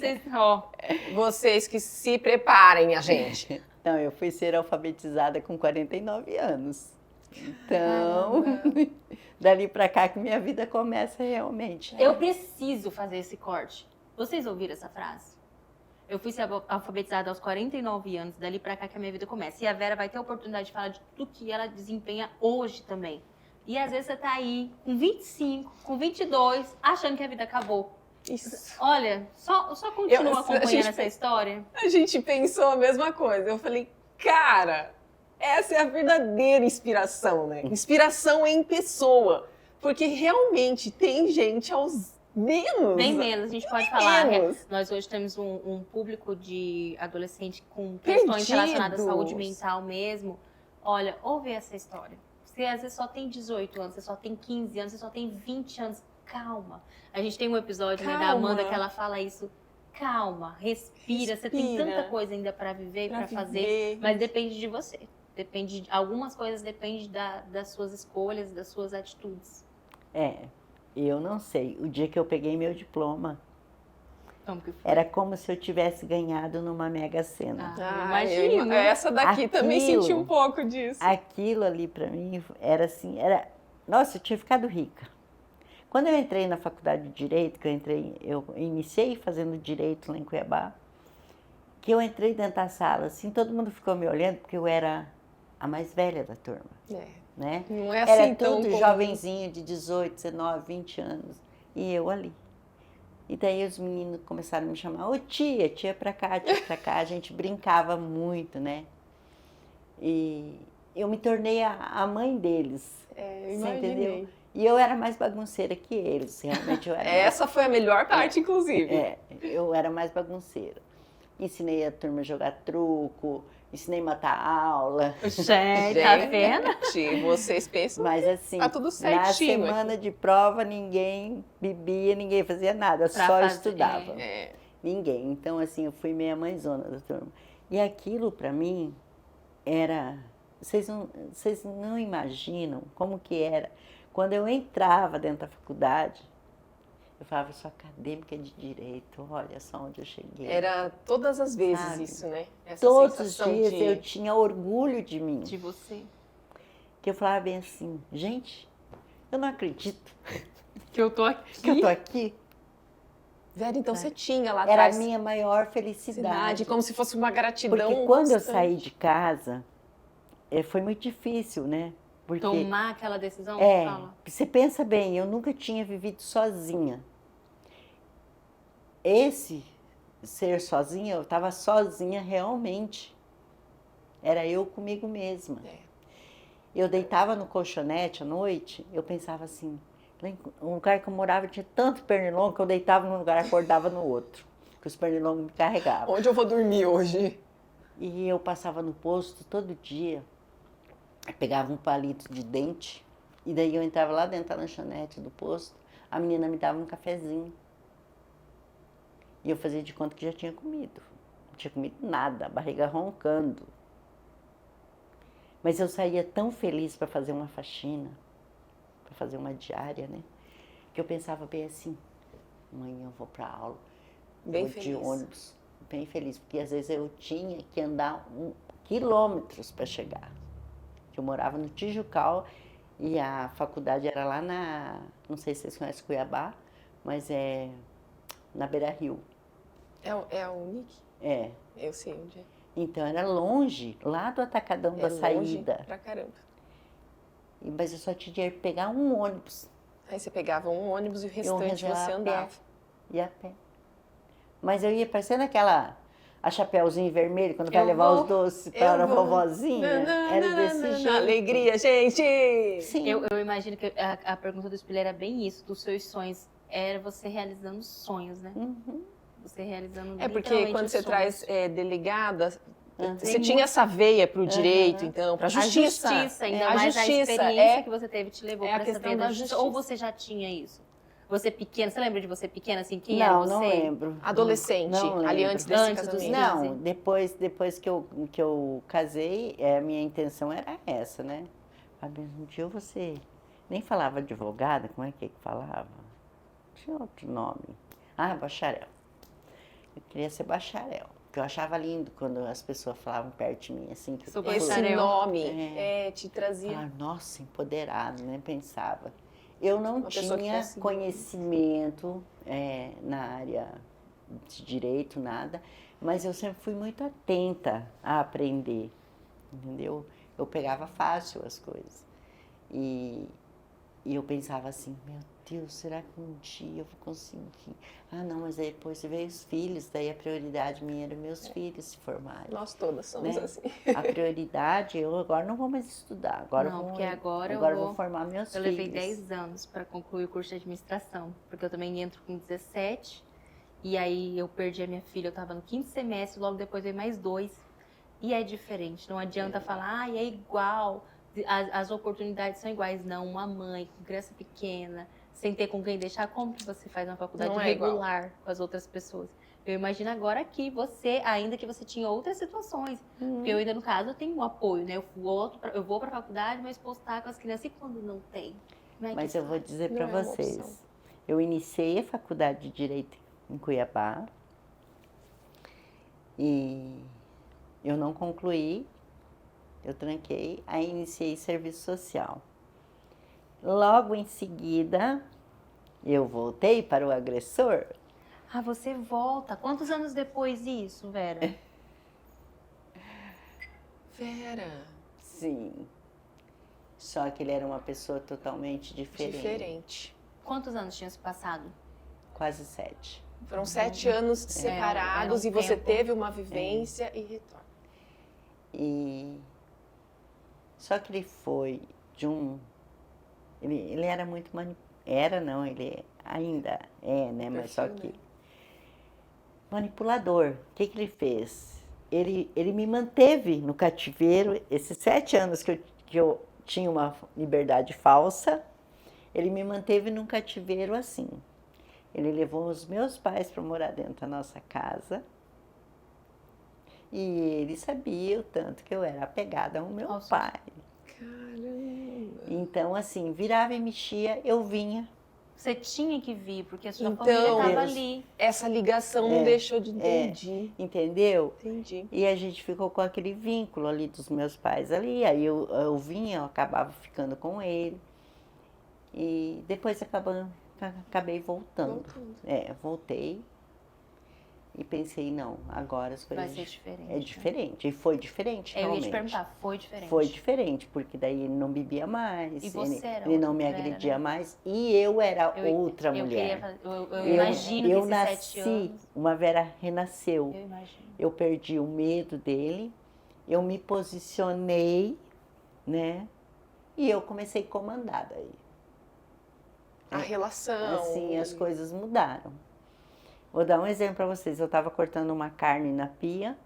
Vocês que se preparem, a gente. Não, eu fui ser alfabetizada com 49 anos. Então, dali pra cá que minha vida começa realmente. Eu preciso fazer esse corte. Vocês ouviram essa frase? Eu fui ser alfabetizada aos 49 anos, dali pra cá que a minha vida começa. E a Vera vai ter a oportunidade de falar de tudo que ela desempenha hoje também. E às vezes você tá aí com 25, com 22, achando que a vida acabou. Isso. Olha, só continua acompanhando essa história. A gente pensou a mesma coisa. Eu falei, cara, essa é a verdadeira inspiração, né? Inspiração em pessoa. Porque realmente tem gente aos menos. Bem menos, a gente pode falar. Nós hoje temos um público de adolescente com questões relacionadas à saúde mental mesmo. Olha, ouve essa história. Você às vezes só tem 18 anos, você só tem 15 anos, você só tem 20 anos. Calma. A gente tem um episódio, né, da Amanda que ela fala isso. Calma, respira. Você tem tanta coisa ainda para viver, para fazer, mas depende de você. Depende, algumas coisas dependem das suas escolhas, das suas atitudes. Eu não sei. O dia que eu peguei meu diploma, Como que foi? era como se eu tivesse ganhado numa Mega Sena. Imagina. Essa daqui também senti um pouco disso. Aquilo ali para mim era assim, nossa, eu tinha ficado rica. Quando eu entrei na faculdade de Direito, eu iniciei fazendo Direito lá em Cuiabá, que eu entrei dentro da sala, assim, todo mundo ficou me olhando, porque eu era a mais velha da turma. Né? Não é assim era tão tudo comum. jovenzinho de 18, 19, 20 anos. E eu ali. E daí os meninos começaram a me chamar, ô tia pra cá, tia pra cá. A gente brincava muito, né? E eu me tornei a mãe deles. Eu você imaginei. entendeu? E eu era mais bagunceira que eles, realmente eu era. Essa foi a melhor parte, inclusive. Eu era mais bagunceira. Ensinei a turma a jogar truco, ensinei a matar aula. Gente, tá vendo? Vocês pensam Mas assim, tá tudo certinho na semana de prova ninguém bebia, ninguém fazia nada, só estudava. Ninguém. Então assim, eu fui meia mãezona da turma. E aquilo para mim era... Vocês não imaginam como que era. Quando eu entrava dentro da faculdade, eu falava, eu sou acadêmica de Direito, olha só onde eu cheguei. Era todas as vezes, sabe? Isso, né? Essa todos os dias eu tinha orgulho de mim. De você. Que eu falava bem assim, gente, eu não acredito que eu tô aqui. Que eu tô aqui. Vera, então você tinha lá Era atrás. a minha maior felicidade. Como se fosse uma gratidão. Porque quando eu saí de casa, foi muito difícil, né? Porque, tomar aquela decisão? Você pensa bem, eu nunca tinha vivido sozinha. Esse ser sozinha, eu estava sozinha realmente. Era eu comigo mesma. Eu deitava no colchonete à noite, eu pensava assim, no lugar que eu morava tinha tanto pernilongo que eu deitava num lugar e acordava no outro. Que os pernilongos me carregavam. Onde eu vou dormir hoje? E eu passava no posto todo dia. Pegava um palito de dente e daí eu entrava lá dentro da lanchonete do posto, a menina me dava um cafezinho. E eu fazia de conta que já tinha comido. Não tinha comido nada, a barriga roncando. Mas eu saía tão feliz para fazer uma faxina, para fazer uma diária, né? Que eu pensava bem assim, amanhã eu vou para aula, bem vou feliz. De ônibus, bem feliz, porque às vezes eu tinha que andar quilômetros para chegar. Eu morava no Tijucal e a faculdade era lá não sei se vocês conhecem Cuiabá, mas é na Beira Rio. É a Unic? Eu sei onde é. Então era longe, lá do Atacadão da saída. Longe pra caramba. Mas eu só tinha dinheiro para pegar um ônibus. Aí você pegava um ônibus e o restante você andava. Ia a pé. Mas eu ia parecendo a Chapeuzinho Vermelho, quando vai levar os doces para a vovozinha. Era desse jeito. Alegria, gente! Sim. Eu imagino que a pergunta do espelho era bem isso, dos seus sonhos. Era você realizando sonhos, né? Uhum. Você realizando porque quando você sonhos. traz delegada, você tinha essa veia para o direito, então, para a justiça. A justiça, ainda mais a experiência que você teve te levou para essa veia da justiça. Ou você já tinha isso? Você pequena, você lembra de você pequena, assim, quem era você? Não lembro. Adolescente, não ali antes desse casamento. Não, depois que eu casei, a minha intenção era essa, né? Um dia você nem falava advogada, como é que falava? Tinha outro nome. Bacharel. Eu queria ser bacharel, porque eu achava lindo quando as pessoas falavam perto de mim, assim. Que esse nome te trazia... nossa, empoderado, né? Pensava. Eu não tinha conhecimento na área de direito, nada, Mas eu sempre fui muito atenta a aprender, entendeu? Eu pegava fácil as coisas. E eu pensava assim, meu Deus, será que um dia eu vou conseguir? Ah, não, mas aí depois veio os filhos, daí a prioridade minha era meus filhos se formarem. Nós todas somos assim. A prioridade, eu agora não vou mais estudar, agora eu vou formar meus filhos. Eu levei 10 anos para concluir o curso de administração, porque eu também entro com 17, e aí eu perdi a minha filha, eu estava no 5º semestre, logo depois veio mais 2, e é diferente, não adianta falar, é igual, as oportunidades são iguais, não, uma mãe com criança pequena, sem ter com quem deixar, como que você faz uma faculdade regular com as outras pessoas? Eu imagino agora que você, ainda que você tinha outras situações, porque eu ainda no caso eu tenho um apoio, né? Eu vou para a faculdade, meu esposo está com as crianças, e quando não tem? Mas eu vou dizer para vocês, eu iniciei a faculdade de Direito em Cuiabá e eu não concluí, eu tranquei, aí iniciei serviço social. Logo em seguida, eu voltei para o agressor. Ah, você volta. Quantos anos depois disso, Vera? Vera. Sim. Só que ele era uma pessoa totalmente diferente. Quantos anos tinham se passado? Quase 7. Foram 7 anos separados e você teve uma vivência e retorna. Só que ele foi de um... Ele era muito ele ainda é, né? Mas só que... Manipulador. O que ele fez? Ele me manteve no cativeiro, esses 7 anos que eu tinha uma liberdade falsa, ele me manteve num cativeiro assim. Ele levou os meus pais para morar dentro da nossa casa e ele sabia o tanto que eu era apegada ao meu pai. Caramba! Então, assim, virava e mexia, eu vinha. Você tinha que vir, porque a sua família estava ali. Essa ligação não deixou de entender. Entendeu? Entendi. E a gente ficou com aquele vínculo ali dos meus pais ali. Aí eu vinha, eu acabava ficando com ele. E depois acabei voltando. Voltei. E pensei, não, agora as coisas... Vai ser diferente. É diferente. E foi diferente, realmente. Eu ia te perguntar, foi diferente? Foi diferente, porque daí ele não bebia mais. E você era ele não me agredia mais. E eu era outra mulher. Eu imagino que esses 7 anos... Uma Vera renasceu. Eu imagino. Eu perdi o medo dele. Eu me posicionei, né? E eu comecei a comandar daí. A relação. Assim, as coisas mudaram. Vou dar um exemplo para vocês. Eu estava cortando uma carne na pia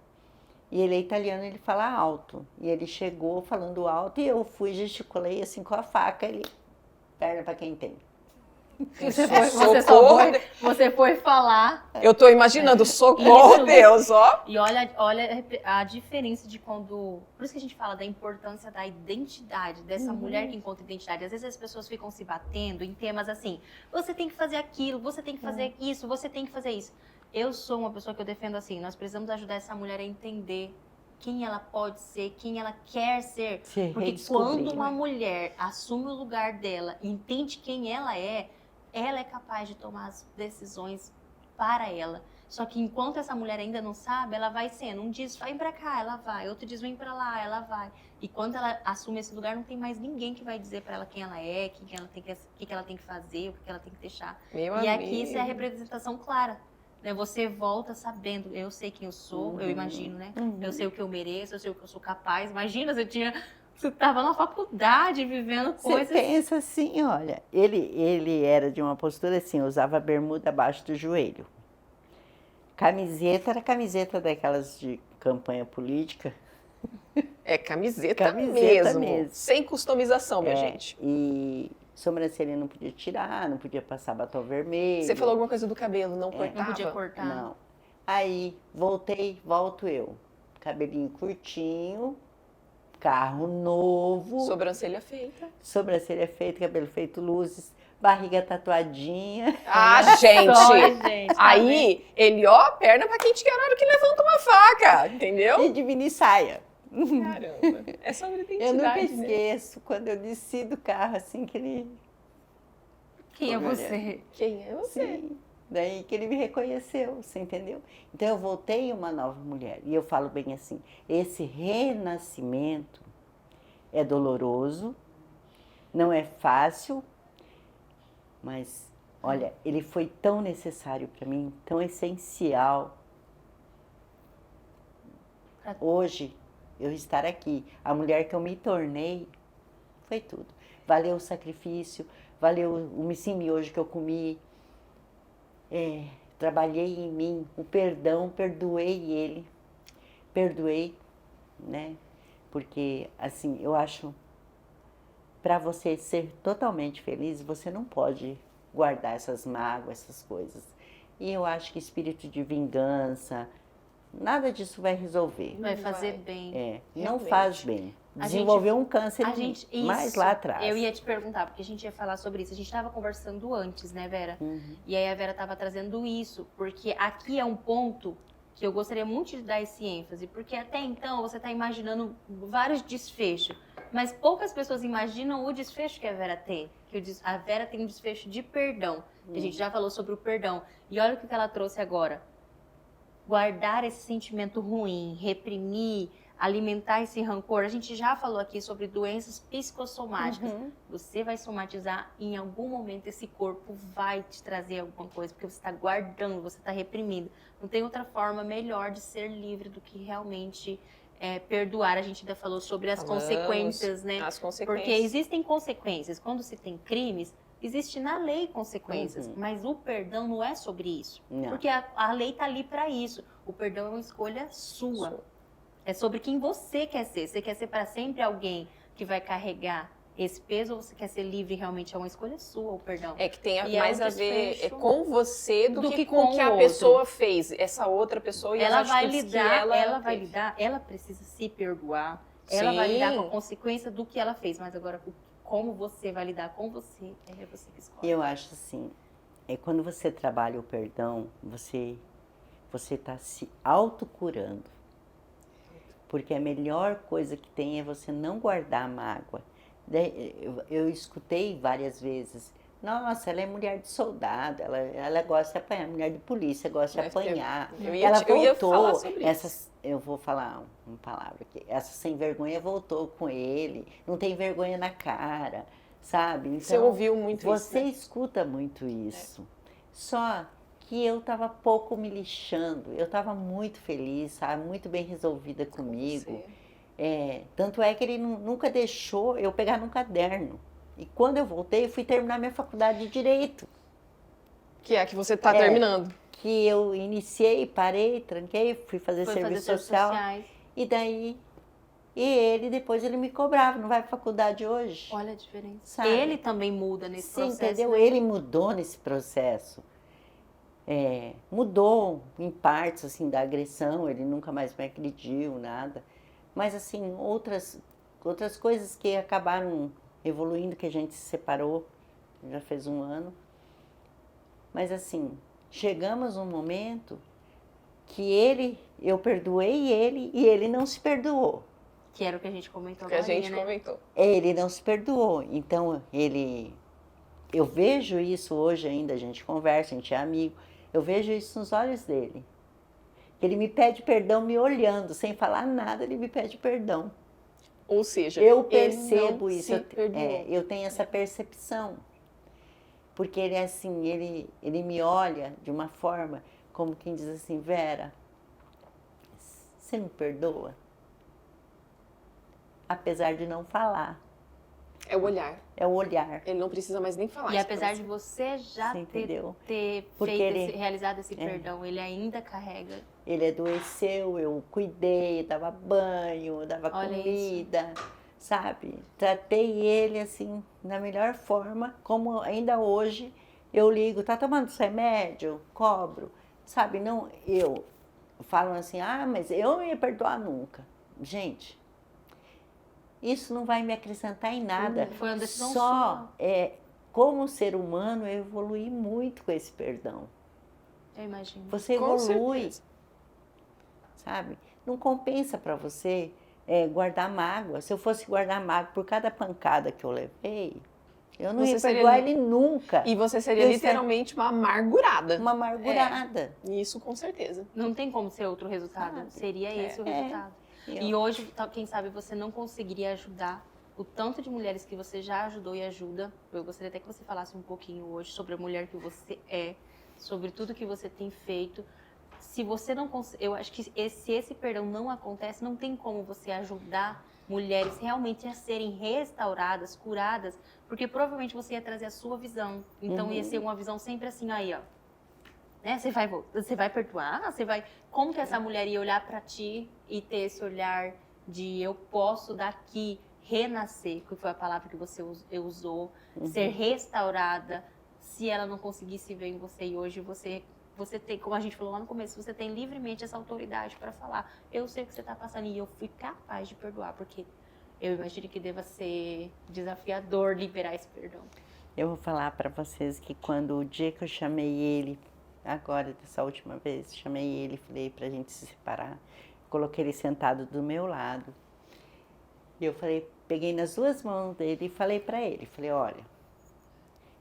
e ele é italiano, ele fala alto. E ele chegou falando alto e eu fui, gesticulei assim com a faca. Ele, perna para quem tem. Você foi falar. Eu tô imaginando, socorro, Deus, ó. E olha a diferença de quando... Por isso que a gente fala da importância da identidade, dessa mulher que encontra identidade. Às vezes as pessoas ficam se batendo em temas assim, você tem que fazer aquilo, você tem que fazer isso, você tem que fazer isso. Eu sou uma pessoa que eu defendo assim, nós precisamos ajudar essa mulher a entender quem ela pode ser, quem ela quer ser. Porque quando uma mulher assume o lugar dela, entende quem ela é capaz de tomar as decisões para ela. Só que enquanto essa mulher ainda não sabe, ela vai sendo. Um diz, vem pra cá, ela vai. Outro diz, vem pra lá, ela vai. E quando ela assume esse lugar, não tem mais ninguém que vai dizer pra ela quem ela é, o que ela tem que fazer, o que ela tem que deixar. E aqui isso é a representação clara. Né? Você volta sabendo, eu sei quem eu sou, eu imagino, né? Eu sei o que eu mereço, eu sei o que eu sou capaz. Imagina, você estava na faculdade, vivendo coisas... Você pensa assim, olha, ele era de uma postura assim, usava bermuda abaixo do joelho. Camiseta era camiseta daquelas de campanha política. É camiseta mesmo. Sem customização, minha gente. E sobrancelha não podia tirar, não podia passar batom vermelho. Você falou alguma coisa do cabelo, não cortava? Não podia cortar. Não. Aí, volto eu. Cabelinho curtinho, carro novo. Sobrancelha feita. Sobrancelha feita, cabelo feito, luzes, barriga tatuadinha. Ah, gente! Aí, ele, perna pra quem tinha horário que levanta uma faca, entendeu? E de mini saia. Caramba, é sobre identidade, eu nunca esqueço, quando eu desci do carro, assim, que ele... Quem é você? Quem é você? Sim. Daí que ele me reconheceu, você entendeu? Então eu voltei uma nova mulher. E eu falo bem assim, esse renascimento é doloroso, não é fácil, mas olha, ele foi tão necessário para mim, tão essencial. Hoje, eu estar aqui, a mulher que eu me tornei, foi tudo. Valeu o sacrifício, valeu o missinho hoje que eu comi, trabalhei em mim, o perdão, perdoei, né? Porque, assim, eu acho, para você ser totalmente feliz, você não pode guardar essas mágoas, essas coisas. E eu acho que espírito de vingança, nada disso vai resolver. Vai fazer bem. Não faz bem. Desenvolveu um câncer mais lá atrás. Eu ia te perguntar, porque a gente ia falar sobre isso. A gente estava conversando antes, né, Vera? E aí a Vera estava trazendo isso, porque aqui é um ponto que eu gostaria muito de dar esse ênfase, porque até então você está imaginando vários desfechos, mas poucas pessoas imaginam o desfecho que a Vera tem. Que a Vera tem um desfecho de perdão. A gente já falou sobre o perdão. E olha o que ela trouxe agora. Guardar esse sentimento ruim, reprimir, alimentar esse rancor. A gente já falou aqui sobre doenças psicossomáticas. Você vai somatizar e em algum momento esse corpo vai te trazer alguma coisa, porque você está guardando, você está reprimindo. Não tem outra forma melhor de ser livre do que realmente perdoar. A gente ainda falou sobre as consequências, né? As consequências. Porque existem consequências. Quando se tem crimes, existe na lei consequências, mas o perdão não é sobre isso. Não. Porque a lei está ali para isso. O perdão é uma escolha sua. É sobre quem você quer ser. Você quer ser para sempre alguém que vai carregar esse peso ou você quer ser livre realmente? É uma escolha sua, o perdão. É que tem mais a ver com você do que com o que a pessoa fez. Essa outra pessoa e ela as vai atitudes lidar, que ela vai lidar, ela precisa se perdoar. Ela vai lidar com a consequência do que ela fez, mas agora como você vai lidar com você, é você que escolhe. Eu acho assim, quando você trabalha o perdão, você está se autocurando. Porque a melhor coisa que tem é você não guardar a mágoa. Eu escutei várias vezes, nossa, ela é mulher de soldado, ela gosta de apanhar, mulher de polícia, gosta de apanhar. Ela voltou, eu vou falar uma palavra aqui, essa sem vergonha voltou com ele, não tem vergonha na cara, sabe? Então, você ouviu muito isso, você escuta muito isso. Só que eu estava pouco me lixando, eu estava muito feliz, sabe? Muito bem resolvida comigo. Tanto é que ele nunca deixou eu pegar num caderno. E quando eu voltei, eu fui terminar minha faculdade de Direito. Que é a que você está terminando. Que eu iniciei, parei, tranquei, fui fazer serviço social. E daí, depois ele me cobrava, não vai para faculdade hoje? Olha a diferença. Sabe? Ele também muda nesse processo. Entendeu? Né? Ele mudou nesse processo. Mudou em partes, assim, da agressão, ele nunca mais me agrediu, nada. Mas, assim, outras coisas que acabaram evoluindo, que a gente se separou, já fez 1 ano. Mas, assim, chegamos num momento que eu perdoei ele e ele não se perdoou. Que era o que a gente comentou agora, né? Comentou. Ele não se perdoou. Então, eu vejo isso hoje ainda, a gente conversa, a gente é amigo. Eu vejo isso nos olhos dele. Ele me pede perdão me olhando, sem falar nada, ele me pede perdão. Ou seja, eu percebo isso. Eu tenho essa percepção. Porque ele é assim, ele me olha de uma forma como quem diz assim, Vera, você me perdoa? Apesar de não falar. É o olhar. É o olhar. Ele não precisa mais nem falar. E apesar de você já ter realizado esse perdão, ele ainda carrega. Ele adoeceu, eu cuidei, dava banho, dava comida, sabe? Tratei ele assim, da melhor forma, como ainda hoje eu ligo, tá tomando remédio? Cobro, sabe? Não, eu falo assim, mas eu não ia perdoar nunca. Gente, isso não vai me acrescentar em nada. Foi uma decisão sua. Como ser humano, eu evoluí muito com esse perdão. Eu imagino. Você evolui, sabe? Não compensa para você guardar mágoa. Se eu fosse guardar mágoa por cada pancada que eu levei, Eu não ia perdoar ele nunca. E você seria literalmente uma amargurada. Uma amargurada. Isso com certeza. Não tem como ser outro resultado. Seria esse o resultado. E hoje, quem sabe, você não conseguiria ajudar o tanto de mulheres que você já ajudou e ajuda. Eu gostaria até que você falasse um pouquinho hoje sobre a mulher que você é, sobre tudo que você tem feito. Se você não consegue, eu acho que se esse perdão não acontece, não tem como você ajudar mulheres realmente a serem restauradas, curadas, porque provavelmente você ia trazer a sua visão. Então ia ser uma visão sempre assim, aí, ó. Né? Você vai perdoar? Como que essa mulher ia olhar para ti e ter esse olhar de eu posso daqui renascer, que foi a palavra que você usou, ser restaurada, se ela não conseguisse ver em você. E hoje você tem, como a gente falou lá no começo, você tem livremente essa autoridade para falar, eu sei o que você está passando e eu fui capaz de perdoar, porque eu imagino que deva ser desafiador liberar esse perdão. Eu vou falar para vocês que quando o dia que eu chamei ele, agora dessa última vez, chamei ele e falei pra gente se separar, coloquei ele sentado do meu lado e eu falei, peguei nas duas mãos dele e falei para ele, falei, olha,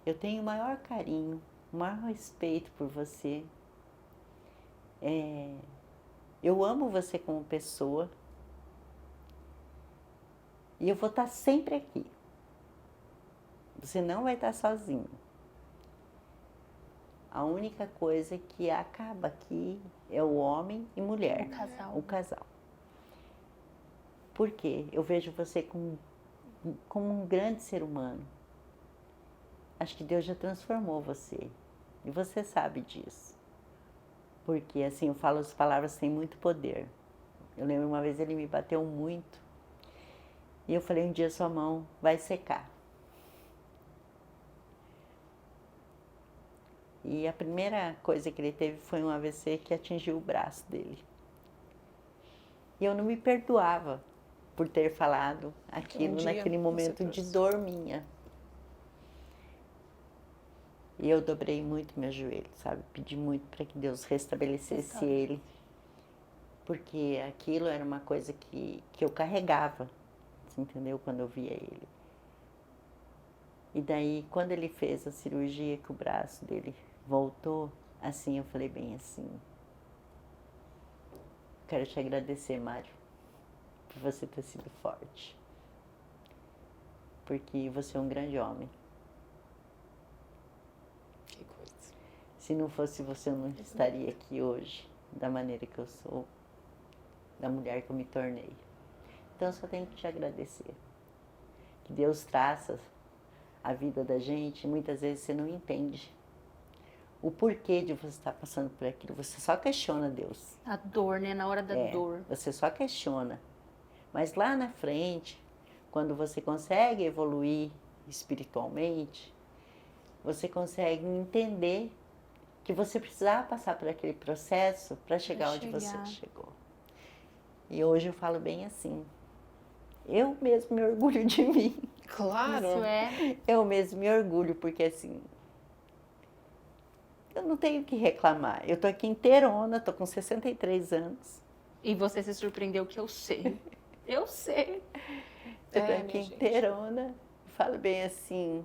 eu tenho o maior carinho, o maior respeito por você, eu amo você como pessoa e eu vou estar sempre aqui, você não vai estar sozinho. A única coisa que acaba aqui é o homem e mulher, o casal. Por quê? Eu vejo você como um grande ser humano. Acho que Deus já transformou você. E você sabe disso. Porque, assim, eu falo, as palavras têm muito poder. Eu lembro uma vez ele me bateu muito. E eu falei, um dia sua mão vai secar. E a primeira coisa que ele teve foi um AVC que atingiu o braço dele. E eu não me perdoava por ter falado aquilo naquele momento de dor minha. E eu dobrei muito meu joelho, sabe? Pedi muito para que Deus restabelecesse ele. Porque aquilo era uma coisa que eu carregava, você entendeu? Quando eu via ele. E daí, quando ele fez a cirurgia, que o braço dele voltou, assim, eu falei bem assim, quero te agradecer, Mário, por você ter sido forte, porque você é um grande homem. Que coisa. Se não fosse você, eu não estaria aqui hoje, da maneira que eu sou, da mulher que eu me tornei. Então, eu só tenho que te agradecer. Que Deus traça a vida da gente, muitas vezes você não entende o porquê de você estar passando por aquilo. Você só questiona Deus. A dor, né? Na hora da dor. Você só questiona. Mas lá na frente, quando você consegue evoluir espiritualmente, você consegue entender que você precisava passar por aquele processo para chegar onde você chegou. E hoje eu falo bem assim, eu mesmo me orgulho de mim. Claro. Isso é. Eu mesmo me orgulho, porque assim, eu não tenho que reclamar. Eu tô aqui inteirona, tô com 63 anos. E você se surpreendeu que eu sei. Eu sei. Eu tô aqui inteirona, falo bem assim,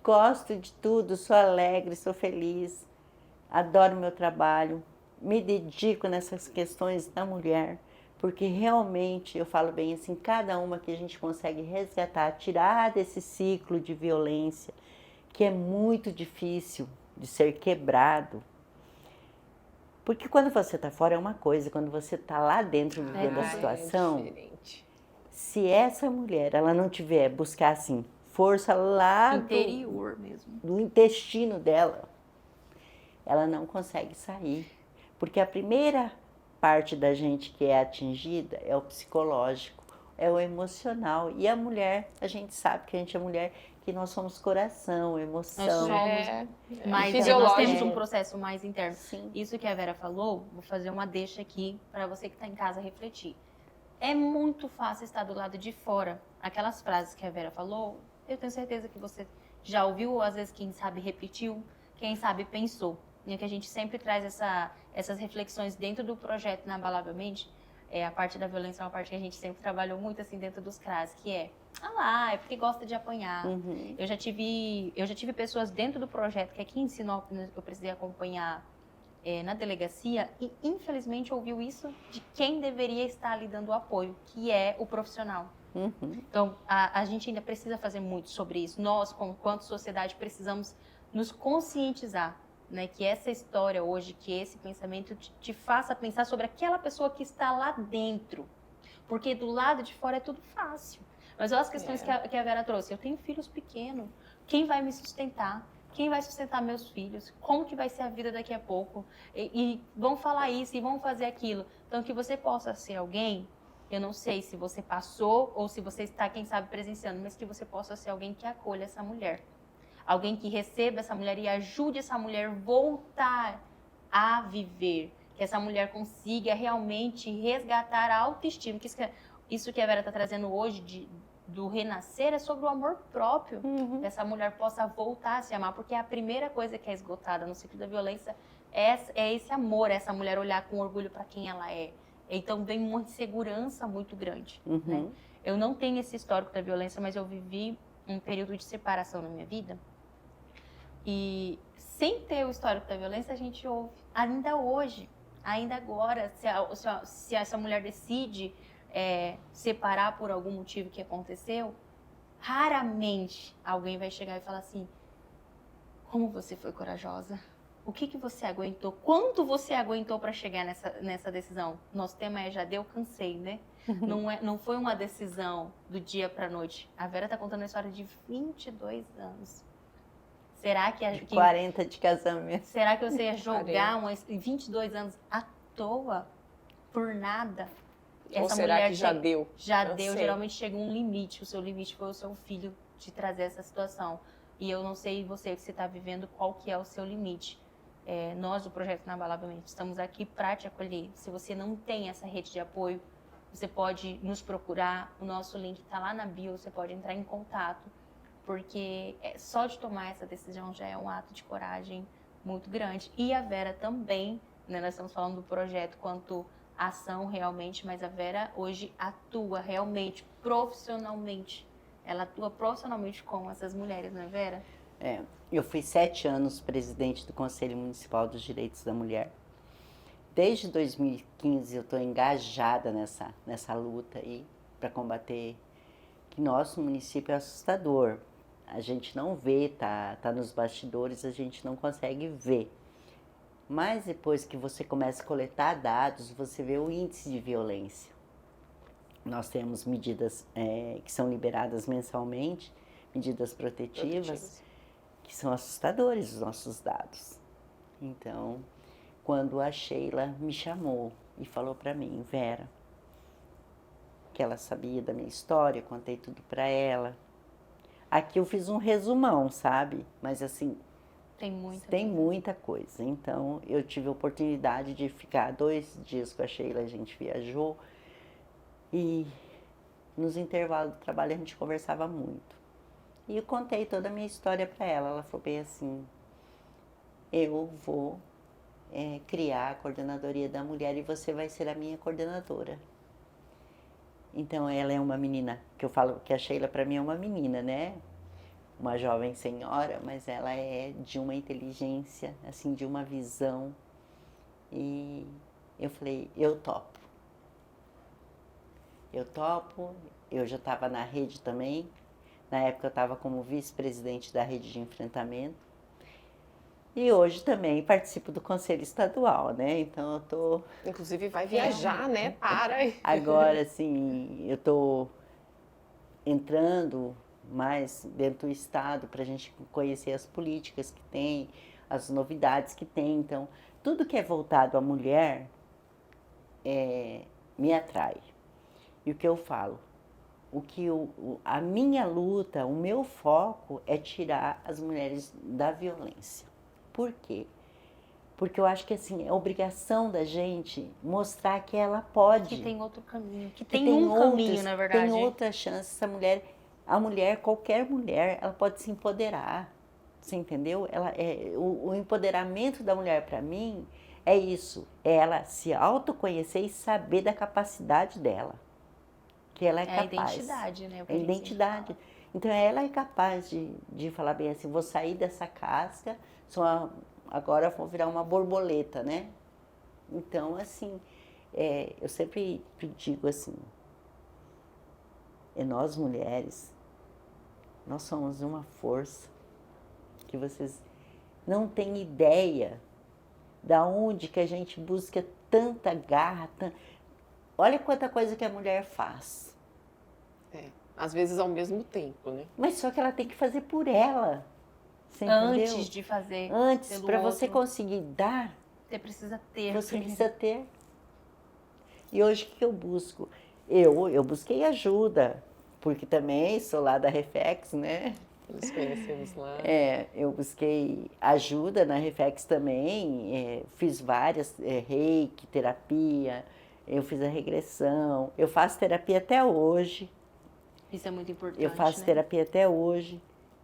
gosto de tudo, sou alegre, sou feliz, adoro meu trabalho, me dedico nessas questões da mulher, porque realmente, eu falo bem assim, cada uma que a gente consegue resgatar, tirar desse ciclo de violência, que é muito difícil de ser quebrado. Porque quando você está fora é uma coisa, quando você está lá dentro vivendo a situação, se essa mulher, ela não tiver, buscar assim, força lá interior mesmo, do intestino dela, ela não consegue sair. Porque a primeira parte da gente que é atingida é o psicológico, é o emocional. E a mulher, a gente sabe que a gente é mulher, que nós somos coração, emoção. Nós somos, mas nós temos um processo mais interno. Sim. Isso que a Vera falou, vou fazer uma deixa aqui para você que está em casa refletir. É muito fácil estar do lado de fora. Aquelas frases que a Vera falou, eu tenho certeza que você já ouviu, ou às vezes quem sabe repetiu, quem sabe pensou. E que a gente sempre traz essas reflexões dentro do projeto Inabalavelmente. A parte da violência é uma parte que a gente sempre trabalhou muito assim dentro dos CRAS, que é ah lá, é porque gosta de apanhar. Eu já tive pessoas dentro do projeto que aqui em Sinop eu precisei acompanhar na delegacia e infelizmente ouviu isso de quem deveria estar ali dando o apoio, que é o profissional. Então, a gente ainda precisa fazer muito sobre isso. Nós, enquanto sociedade, precisamos nos conscientizar, né, que essa história hoje, que esse pensamento te faça pensar sobre aquela pessoa que está lá dentro. Porque do lado de fora é tudo fácil. Mas olha as questões que a Vera trouxe. Eu tenho filhos pequenos. Quem vai me sustentar? Quem vai sustentar meus filhos? Como que vai ser a vida daqui a pouco? E vão falar isso e vão fazer aquilo. Então, que você possa ser alguém, eu não sei se você passou ou se você está, quem sabe, presenciando, mas que você possa ser alguém que acolha essa mulher. Alguém que receba essa mulher e ajude essa mulher a voltar a viver. Que essa mulher consiga realmente resgatar a autoestima. Isso que a Vera está trazendo hoje do renascer é sobre o amor próprio. Que essa mulher possa voltar a se amar. Porque a primeira coisa que é esgotada no ciclo da violência é esse amor, essa mulher olhar com orgulho para quem ela é. Então vem uma insegurança muito grande. Né? Eu não tenho esse histórico da violência, mas eu vivi um período de separação na minha vida. E sem ter o histórico da violência, a gente ouve, ainda hoje, ainda agora, se essa mulher decide separar por algum motivo que aconteceu, raramente alguém vai chegar e falar assim, como você foi corajosa? O que você aguentou? Quanto você aguentou para chegar nessa decisão? Nosso tema é já deu, cansei, né? Não foi uma decisão do dia para a noite. A Vera está contando a história de 22 anos. Será que 40 de casamento. Será que você ia jogar 22 anos à toa por nada? Ou será que já deu? Já deu. Geralmente chega um limite. O seu limite foi o seu filho te trazer essa situação. E eu não sei você que você está vivendo qual que é o seu limite. Nós do Projeto Inabalavelmente estamos aqui para te acolher. Se você não tem essa rede de apoio, você pode nos procurar. O nosso link está lá na bio. Você pode entrar em contato. Porque só de tomar essa decisão já é um ato de coragem muito grande. E a Vera também, né, nós estamos falando do projeto quanto ação realmente, mas a Vera hoje atua realmente, profissionalmente. Ela atua profissionalmente com essas mulheres, não é, Vera? Eu fui 7 anos presidente do Conselho Municipal dos Direitos da Mulher. Desde 2015 eu estou engajada nessa luta aí para combater que nosso município é assustador. A gente não vê, tá nos bastidores, a gente não consegue ver. Mas depois que você começa a coletar dados, você vê o índice de violência. Nós temos medidas que são liberadas mensalmente, medidas protetivas, que são assustadores os nossos dados. Então, quando a Sheila me chamou e falou para mim, Vera, que ela sabia da minha história, contei tudo para ela. Aqui eu fiz um resumão, sabe? Mas assim, tem muita coisa. Então, eu tive a oportunidade de ficar 2 dias com a Sheila, a gente viajou. E nos intervalos do trabalho a gente conversava muito. E eu contei toda a minha história para ela. Ela falou bem assim, eu vou criar a Coordenadoria da Mulher e você vai ser a minha coordenadora. Então, ela é uma menina, que eu falo que a Sheila para mim é uma menina, né? Uma jovem senhora, mas ela é de uma inteligência, assim, de uma visão. E eu falei, eu topo. Eu já estava na rede também. Na época eu estava como vice-presidente da rede de enfrentamento. E hoje também participo do Conselho Estadual, né? Então eu tô... Inclusive vai viajar, né? Agora, assim, eu tô entrando mais dentro do Estado para a gente conhecer as políticas que tem, as novidades que tem. Então, tudo que é voltado à mulher me atrai. E o que eu falo? A minha luta, o meu foco é tirar as mulheres da violência. Por quê? Porque eu acho que assim, é obrigação da gente mostrar que ela pode. Que tem outro caminho. Que tem um caminho, na verdade. Tem outra chance. Qualquer mulher, ela pode se empoderar. Você entendeu? O empoderamento da mulher, para mim, é isso. É ela se autoconhecer e saber da capacidade dela. que ela é capaz. É a identidade, né? É a identidade. Então, ela é capaz de falar bem assim, vou sair dessa casca, agora vou virar uma borboleta, né? Então, assim, eu sempre digo assim, nós mulheres, nós somos uma força que vocês não têm ideia da onde que a gente busca tanta garra. Olha quanta coisa que a mulher faz. Às vezes ao mesmo tempo, né? Mas só que ela tem que fazer por ela. Você Antes entendeu? de fazer. Antes, para você conseguir dar, você precisa ter. Você precisa ter. E hoje o que eu busco? Eu busquei ajuda, porque também sou lá da Refex, né? Nos conhecemos lá. Eu busquei ajuda na Refex também, fiz várias, reiki, terapia, eu fiz a regressão, eu faço terapia até hoje. Isso é muito importante, eu faço né? terapia até hoje,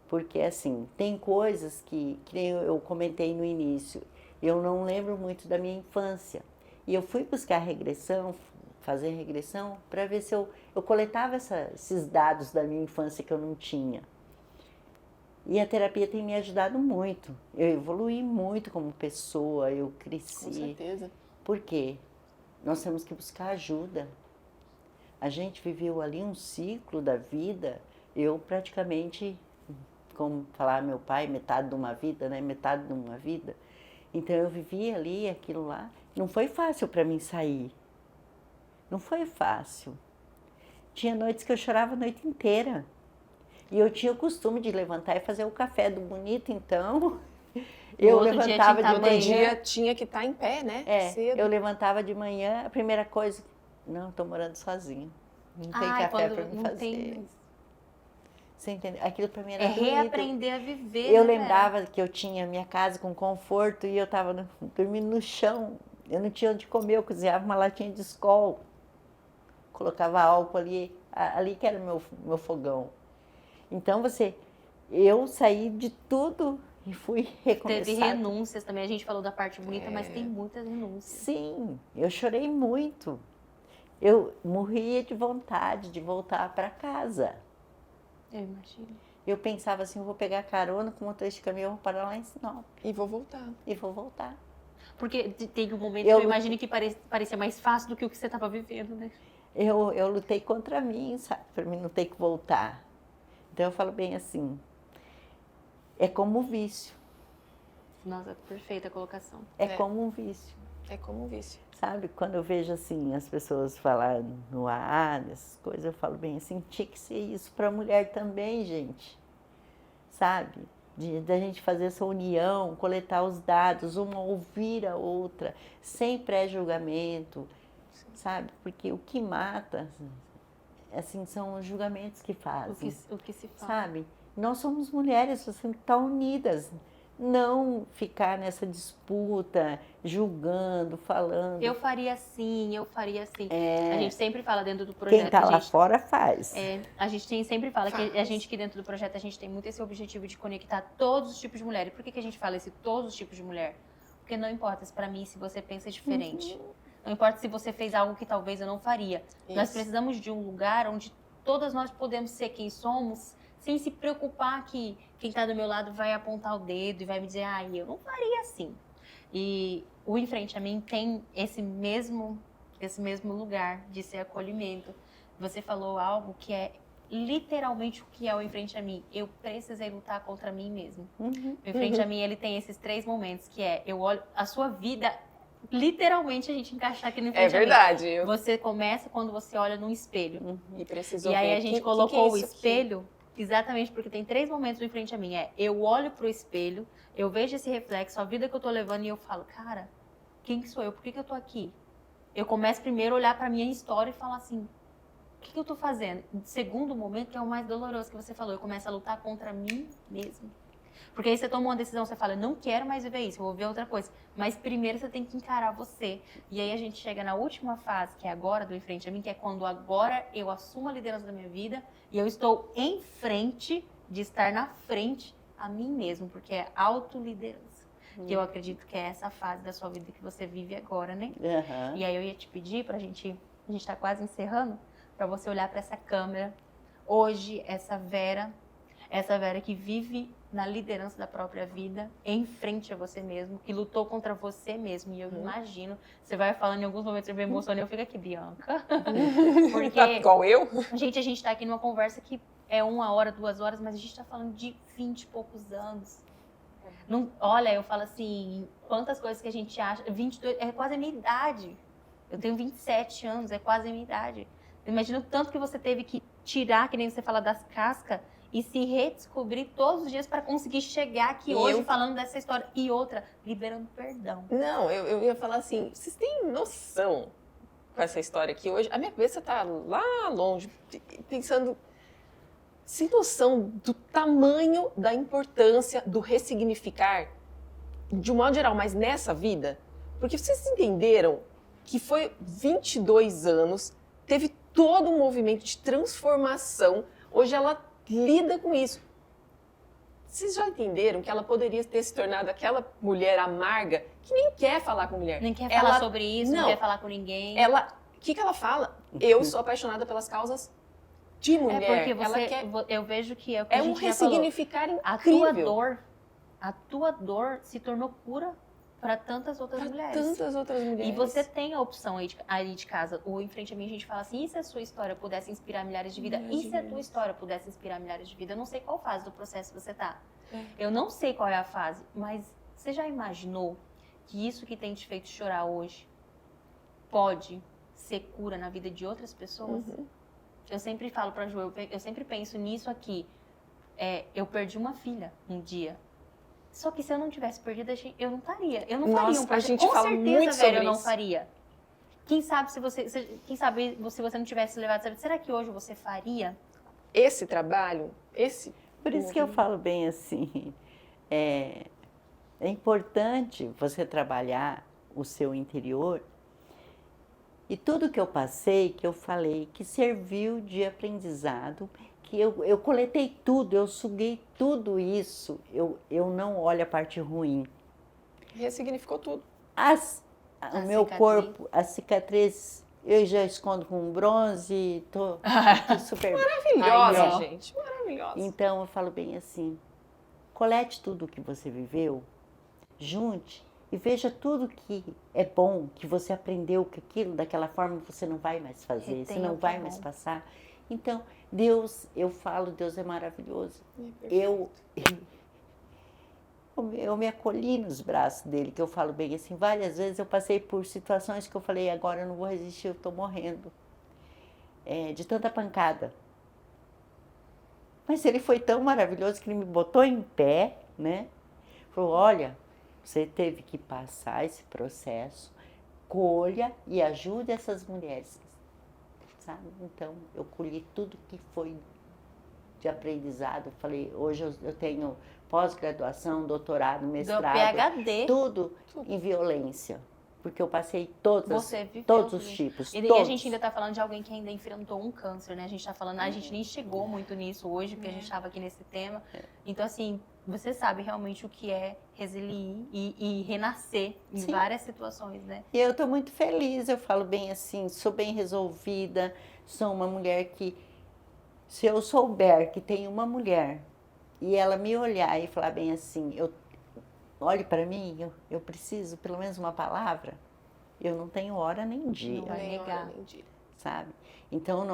porque assim, tem coisas que nem eu comentei no início, eu não lembro muito da minha infância. E eu fui buscar fazer regressão, para ver se eu coletava esses dados da minha infância que eu não tinha. E a terapia tem me ajudado muito. Eu evoluí muito como pessoa, eu cresci. Com certeza. Por quê? Nós temos que buscar ajuda. A gente viveu ali um ciclo da vida, eu praticamente, como falar meu pai, metade de uma vida, né? Metade de uma vida. Então eu vivi ali aquilo lá. Não foi fácil para mim sair. Não foi fácil. Tinha noites que eu chorava a noite inteira. E eu tinha o costume de levantar e fazer o café do bonito, então eu levantava de manhã. Outro dia tinha que estar em pé, né? Cedo. Eu levantava de manhã, a primeira coisa, não, estou morando sozinha. Não tem café para me fazer. Você entendeu? Aquilo para mim era doído. Reaprender a viver. Eu lembrava que eu tinha minha casa com conforto e eu estava dormindo no chão. Eu não tinha onde comer, eu cozinhava uma latinha de Skol. Colocava álcool ali que era o meu fogão. Então eu saí de tudo e fui recomeçar. Teve renúncias também, a gente falou da parte bonita, mas tem muitas renúncias. Sim, eu chorei muito. Eu morria de vontade de voltar para casa. Eu imagino. Eu pensava assim, eu vou pegar carona com o motorista de caminhão, vou parar lá em Sinop. E vou voltar. Porque tem um momento que eu imagino que parecia mais fácil do que o que você estava vivendo, né? Eu lutei contra mim, sabe? Para mim não ter que voltar. Então eu falo bem assim, é como um vício. Nossa, perfeita a colocação. É como um vício. É como um vício. Sabe, quando eu vejo assim, as pessoas falarem no AA, essas coisas, eu falo bem assim, tinha que ser isso para a mulher também, gente. Sabe? Da gente fazer essa união, coletar os dados, uma ouvir a outra, sem pré-julgamento, sabe? Porque o que mata, assim, são os julgamentos que fazem. O que se fala. Sabe? Nós somos mulheres, nós temos que estar unidas. Não ficar nessa disputa, julgando, falando. Eu faria assim. A gente sempre fala dentro do projeto. Quem está lá fora faz. A gente sempre fala que a gente aqui dentro do projeto, a gente tem muito esse objetivo de conectar todos os tipos de mulheres. Por que a gente fala todos os tipos de mulher? Porque não importa para mim se você pensa diferente. Não importa se você fez algo que talvez eu não faria. Isso. Nós precisamos de um lugar onde todas nós podemos ser quem somos, sem se preocupar que quem está do meu lado vai apontar o dedo e vai me dizer, eu não faria assim. E o Em Frente a Mim tem esse mesmo lugar de ser acolhimento. Você falou algo que é literalmente o que é o Em Frente a Mim. Eu precisei lutar contra mim mesmo. O Em Frente a Mim, ele tem esses 3 momentos, que é, eu olho a sua vida, literalmente a gente encaixar aqui no Em Frente a Mim. É verdade. Você começa quando você olha no espelho. E aí a gente colocou o espelho... Exatamente, porque tem 3 momentos em frente a mim. Eu olho pro espelho, eu vejo esse reflexo, a vida que eu tô levando e eu falo, cara, quem que sou eu? Por que eu tô aqui? Eu começo primeiro a olhar pra minha história e falar assim, o que eu tô fazendo? Segundo momento, que é o mais doloroso que você falou, eu começo a lutar contra mim mesmo. Porque aí você toma uma decisão, você fala, eu não quero mais viver isso, eu vou ver outra coisa. Mas primeiro você tem que encarar você. E aí a gente chega na última fase, que é agora, do Em Frente a Mim, que é quando agora eu assumo a liderança da minha vida e eu estou em frente de estar na frente a mim mesmo, porque é autoliderança. Que eu acredito que é essa fase da sua vida que você vive agora, né? E aí eu ia te pedir a gente tá quase encerrando, para você olhar para essa câmera. Hoje, essa Vera que vive na liderança da própria vida, em frente a você mesmo, que lutou contra você mesmo. E eu imagino, você vai falando em alguns momentos, eu me emociono, eu fico aqui, Bianca. Porque, igual eu? A gente tá aqui numa conversa que é 1 hora, 2 horas, mas a gente tá falando de 20 e poucos anos. Não, olha, eu falo assim, quantas coisas que a gente acha, 22, é quase a minha idade. Eu tenho 27 anos, é quase a minha idade. Imagina o tanto que você teve que tirar, que nem você fala, das cascas e se redescobrir todos os dias para conseguir chegar aqui hoje falando dessa história. E outra, liberando perdão. Não, eu ia falar assim, vocês têm noção com essa história aqui hoje? A minha cabeça tá lá longe, pensando, sem noção do tamanho da importância do ressignificar, de um modo geral, mas nessa vida. Porque vocês entenderam que foi 22 anos, teve todo um movimento de transformação. Hoje ela lida com isso. Vocês já entenderam que ela poderia ter se tornado aquela mulher amarga que nem quer falar com mulher? Nem quer falar sobre isso, não quer falar com ninguém. O que ela fala? Eu sou apaixonada pelas causas de mulher. É porque eu vejo que é o que é um ressignificar incrível. A tua dor se tornou cura para tantas outras mulheres. Tantas outras mulheres. E você tem a opção aí de casa. Ou em frente a mim a gente fala assim, e se a sua história pudesse inspirar milhares de vidas? E se a tua história pudesse inspirar milhares de vidas? Eu não sei qual fase do processo você tá. Eu não sei qual é a fase, mas você já imaginou que isso que tem te feito chorar hoje pode ser cura na vida de outras pessoas? Eu sempre falo pra Ju, eu sempre penso nisso aqui. Eu perdi uma filha um dia. Só que se eu não tivesse perdido, eu não faria. Eu não faria um projeto. Com certeza, velho, eu não faria. Quem sabe se você não tivesse levado essa vida, será que hoje você faria? Esse trabalho, Por isso que eu falo bem assim, é importante você trabalhar o seu interior. E tudo que eu passei, que eu falei, que serviu de aprendizado, que eu coletei tudo, eu suguei tudo isso, eu não olho a parte ruim. Ressignificou tudo. O meu corpo, as cicatrizes, eu já escondo com bronze, tô super... Maravilhosa, gente, maravilhosa. Então eu falo bem assim, colete tudo o que você viveu, junte e veja tudo que é bom, que você aprendeu, que aquilo daquela forma você não vai mais fazer, você não vai mais passar. Então, Deus, eu falo, Deus é maravilhoso. Eu me acolhi nos braços dele, que eu falo bem assim, várias vezes eu passei por situações que eu falei, agora eu não vou resistir, eu estou morrendo. De tanta pancada. Mas ele foi tão maravilhoso que ele me botou em pé, né? Falou, olha, você teve que passar esse processo, colha e ajude essas mulheres. Sabe? Então, eu colhi tudo que foi de aprendizado. Falei, hoje eu tenho pós-graduação, doutorado, mestrado, PhD. Tudo em violência. Porque eu passei todos os tipos. E a gente ainda está falando de alguém que ainda enfrentou um câncer, né? A gente está falando, a gente nem chegou muito nisso hoje, porque a gente estava aqui nesse tema. Então, assim, você sabe realmente o que é resiliir e renascer em várias situações, né? E eu estou muito feliz, eu falo bem assim, sou bem resolvida, sou uma mulher que, se eu souber que tem uma mulher e ela me olhar e falar bem assim, olhe para mim, eu preciso pelo menos uma palavra, eu não tenho hora nem dia. Não vai negar. Sabe? Então,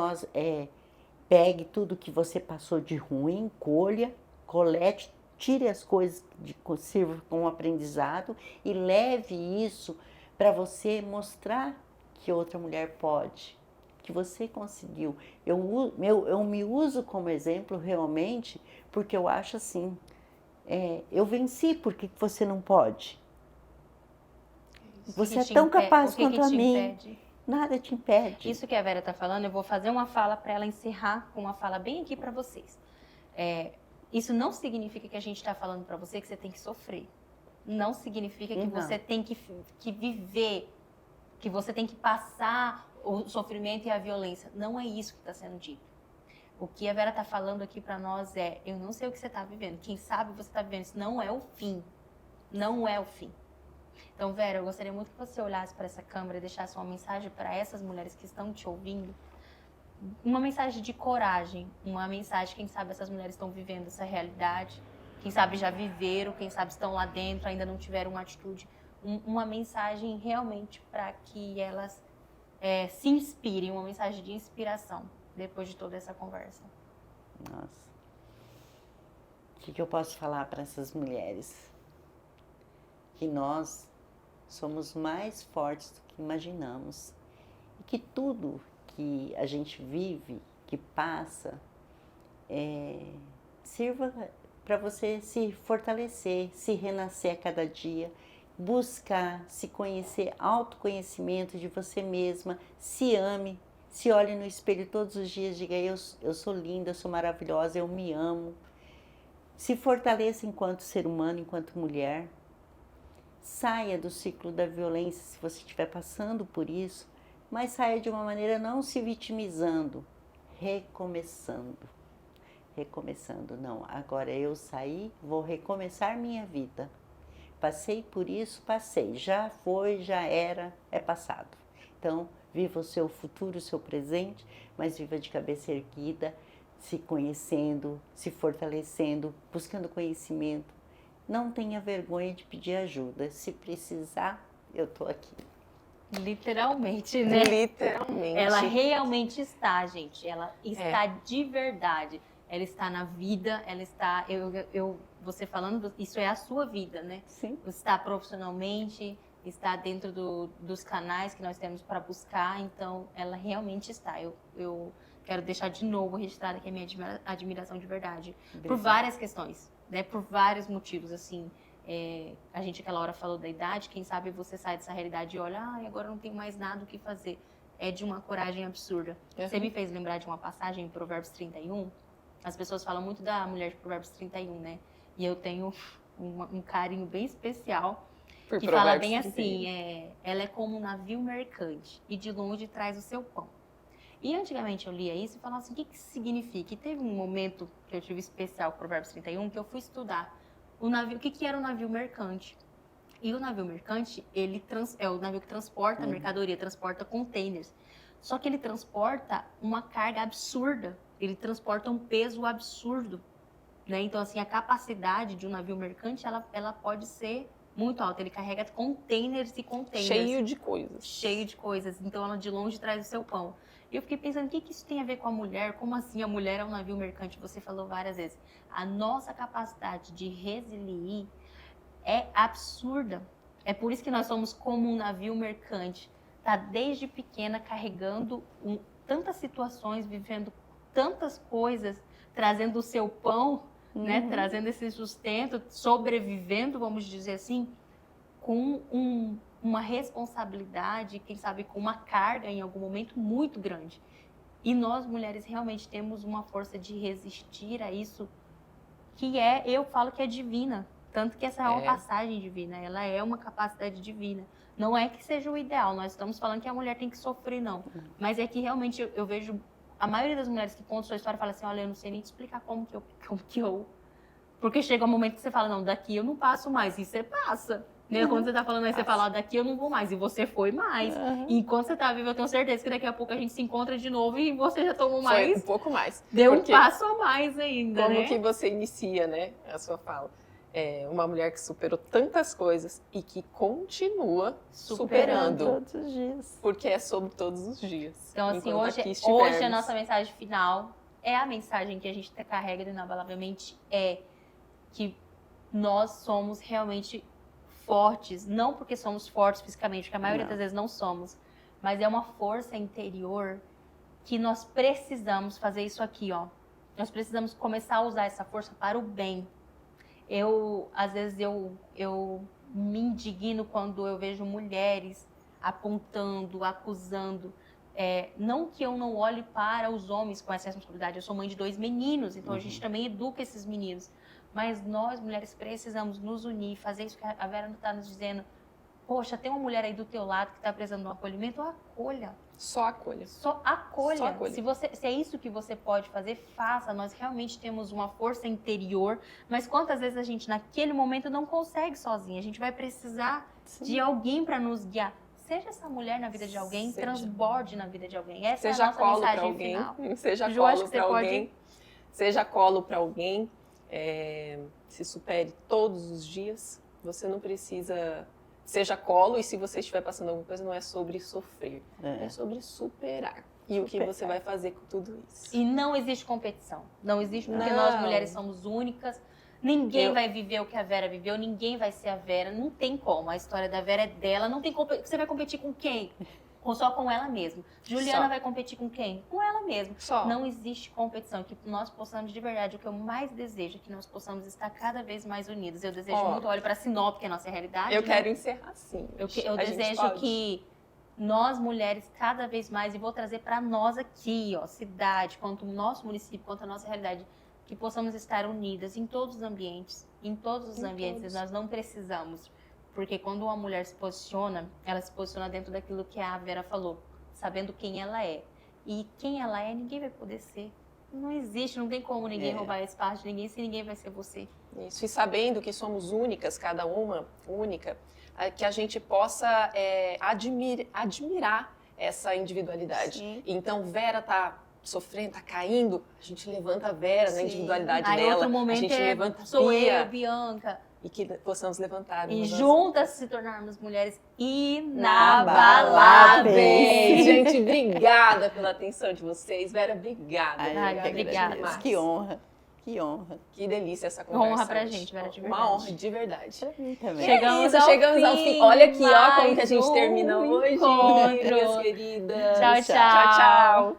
pegue tudo que você passou de ruim, colha, colete, tire as coisas que sirvam como aprendizado e leve isso para você mostrar que outra mulher pode, que você conseguiu. Eu me uso como exemplo realmente porque eu acho assim, eu venci, por que você não pode? Você é tão capaz quanto a mim. Nada te impede. Isso que a Vera está falando, eu vou fazer uma fala para ela encerrar com uma fala bem aqui para vocês. Isso não significa que a gente está falando para você que você tem que sofrer. Não significa que você tem que viver, que você tem que passar o sofrimento e a violência. Não é isso que está sendo dito. O que a Vera está falando aqui para nós eu não sei o que você está vivendo. Quem sabe você está vivendo. Isso não é o fim. Não é o fim. Então, Vera, eu gostaria muito que você olhasse para essa câmera e deixasse uma mensagem para essas mulheres que estão te ouvindo, uma mensagem de coragem, uma mensagem, quem sabe essas mulheres estão vivendo essa realidade, quem sabe já viveram, quem sabe estão lá dentro, ainda não tiveram uma atitude, uma mensagem realmente para que elas se inspirem, uma mensagem de inspiração depois de toda essa conversa. Nossa. O que eu posso falar para essas mulheres? Que nós somos mais fortes do que imaginamos e que tudo que a gente vive, que passa, sirva para você se fortalecer, se renascer a cada dia, buscar, se conhecer, autoconhecimento de você mesma, se ame, se olhe no espelho todos os dias, diga eu sou linda, eu sou maravilhosa, eu me amo. Se fortaleça enquanto ser humano, enquanto mulher. Saia do ciclo da violência se você estiver passando por isso, mas saia de uma maneira não se vitimizando, recomeçando. Recomeçando, não, agora eu saí, vou recomeçar minha vida. Passei por isso, passei, já foi, já era, é passado. Então, viva o seu futuro, o seu presente, mas viva de cabeça erguida, se conhecendo, se fortalecendo, buscando conhecimento. Não tenha vergonha de pedir ajuda. Se precisar, eu tô aqui. Literalmente, né? Literalmente. Ela realmente está, gente. Ela está de verdade. Ela está na vida, ela está... você falando, isso é a sua vida, né? Sim. Você está profissionalmente, está dentro dos canais que nós temos para buscar. Então, ela realmente está. Eu quero deixar de novo registrada aqui a minha admiração de verdade. Obrigada. Por várias questões, né? Por vários motivos, assim. A gente aquela hora falou da idade, quem sabe você sai dessa realidade e olha, agora não tenho mais nada o que fazer. É de uma coragem absurda. Uhum. Você me fez lembrar de uma passagem em Provérbios 31. As pessoas falam muito da mulher de Provérbios 31, né? E eu tenho um carinho bem especial que fala bem assim, ela é como um navio mercante e de longe traz o seu pão. E antigamente eu lia isso e falava assim, o que significa? E teve um momento que eu tive especial com Provérbios 31 que eu fui estudar o que era o navio mercante. E o navio mercante, é o navio que transporta mercadoria, transporta containers. Só que ele transporta uma carga absurda, ele transporta um peso absurdo. Né? Então, assim, a capacidade de um navio mercante, ela pode ser muito alta. Ele carrega containers e containers. Cheio de coisas. Cheio de coisas. Então, ela de longe traz o seu pão. E eu fiquei pensando, o que isso tem a ver com a mulher? Como assim a mulher é um navio mercante? Você falou várias vezes. A nossa capacidade de resiliir é absurda. É por isso que nós somos como um navio mercante. Tá desde pequena carregando tantas situações, vivendo tantas coisas, trazendo o seu pão, né? Trazendo esse sustento, sobrevivendo, vamos dizer assim, com uma responsabilidade, quem sabe com uma carga em algum momento muito grande. E nós, mulheres, realmente temos uma força de resistir a isso, que eu falo que é divina. Tanto que essa é uma passagem divina, ela é uma capacidade divina. Não é que seja o ideal, nós estamos falando que a mulher tem que sofrer, não. Mas é que realmente eu vejo a maioria das mulheres que contam sua história fala assim, olha, eu não sei nem te explicar como que eu... Porque chega um momento que você fala, não, daqui eu não passo mais, e você passa. Né? Quando você tá falando aí, você fala, daqui eu não vou mais, e você foi mais. E enquanto você tá viva, eu tenho certeza que daqui a pouco a gente se encontra de novo e você já tomou mais. Foi um pouco mais. Deu um passo a mais ainda, como né? que você inicia, né, a sua fala? Uma mulher que superou tantas coisas e que continua superando todos os dias. Porque é sobre todos os dias. Então, assim, hoje a nossa mensagem final é a mensagem que a gente carrega inabalavelmente, é que nós somos realmente fortes, não porque somos fortes fisicamente, porque a maioria das vezes não somos, mas é uma força interior que nós precisamos fazer isso aqui, ó. Nós precisamos começar a usar essa força para o bem. Às vezes eu me indigno quando eu vejo mulheres apontando, acusando. Não que eu não olhe para os homens com essa responsabilidade. Eu sou mãe de 2 meninos, então a gente também educa esses meninos. Mas nós, mulheres, precisamos nos unir, fazer isso que a Vera está nos dizendo. Poxa, tem uma mulher aí do teu lado que está precisando de um acolhimento, acolha. Só acolha. Só acolha. Só acolha. Se é isso que você pode fazer, faça. Nós realmente temos uma força interior, mas quantas vezes a gente naquele momento não consegue sozinha? A gente vai precisar de alguém para nos guiar. seja essa mulher na vida de alguém, transborde na vida de alguém. Essa seja é a nossa colo mensagem para alguém, final. seja Ju, colo para alguém, seja colo para alguém, se supere todos os dias. Você não precisa, seja colo, e se você estiver passando alguma coisa, não é sobre sofrer, é sobre superar. E o que você vai fazer com tudo isso. E não existe competição. Não existe, porque nós mulheres somos únicas. Ninguém vai viver o que a Vera viveu, ninguém vai ser a Vera. Não tem como. A história da Vera é dela. Não tem você vai competir com quem? Só com ela mesma. Juliana vai competir com quem? Com ela mesma. Não existe competição. Que nós possamos, de verdade, o que eu mais desejo é que nós possamos estar cada vez mais unidas. Eu desejo muito, olho para Sinop, que é a nossa realidade. Eu quero encerrar assim. Eu desejo que nós, mulheres, cada vez mais, e vou trazer para nós aqui, ó, cidade, quanto o nosso município, quanto a nossa realidade, que possamos estar unidas em todos os ambientes. Em todos os ambientes, nós não precisamos. Porque quando uma mulher se posiciona, ela se posiciona dentro daquilo que a Vera falou, sabendo quem ela é. E quem ela é, ninguém vai poder ser. Não existe, não tem como ninguém roubar esse espaço de ninguém, se ninguém vai ser você. Isso, e sabendo que somos únicas, cada uma única, que a gente possa admirar essa individualidade. Sim. Então, Vera tá sofrendo, tá caindo, a gente levanta a Vera na individualidade dela. Outro momento a gente levanta sou Pia, eu, Bianca. E que possamos levantar. E juntas se tornarmos mulheres inabaláveis. Gente, obrigada pela atenção de vocês. Vera, obrigada. Obrigada. Que honra. Que honra. Que delícia essa conversa. Honra pra gente, Vera, de verdade. Uma honra, de verdade. Pra mim também. Chegamos ao fim. Olha aqui, ó, como que a gente termina hoje. Minhas queridas. Tchau, tchau. Tchau, tchau.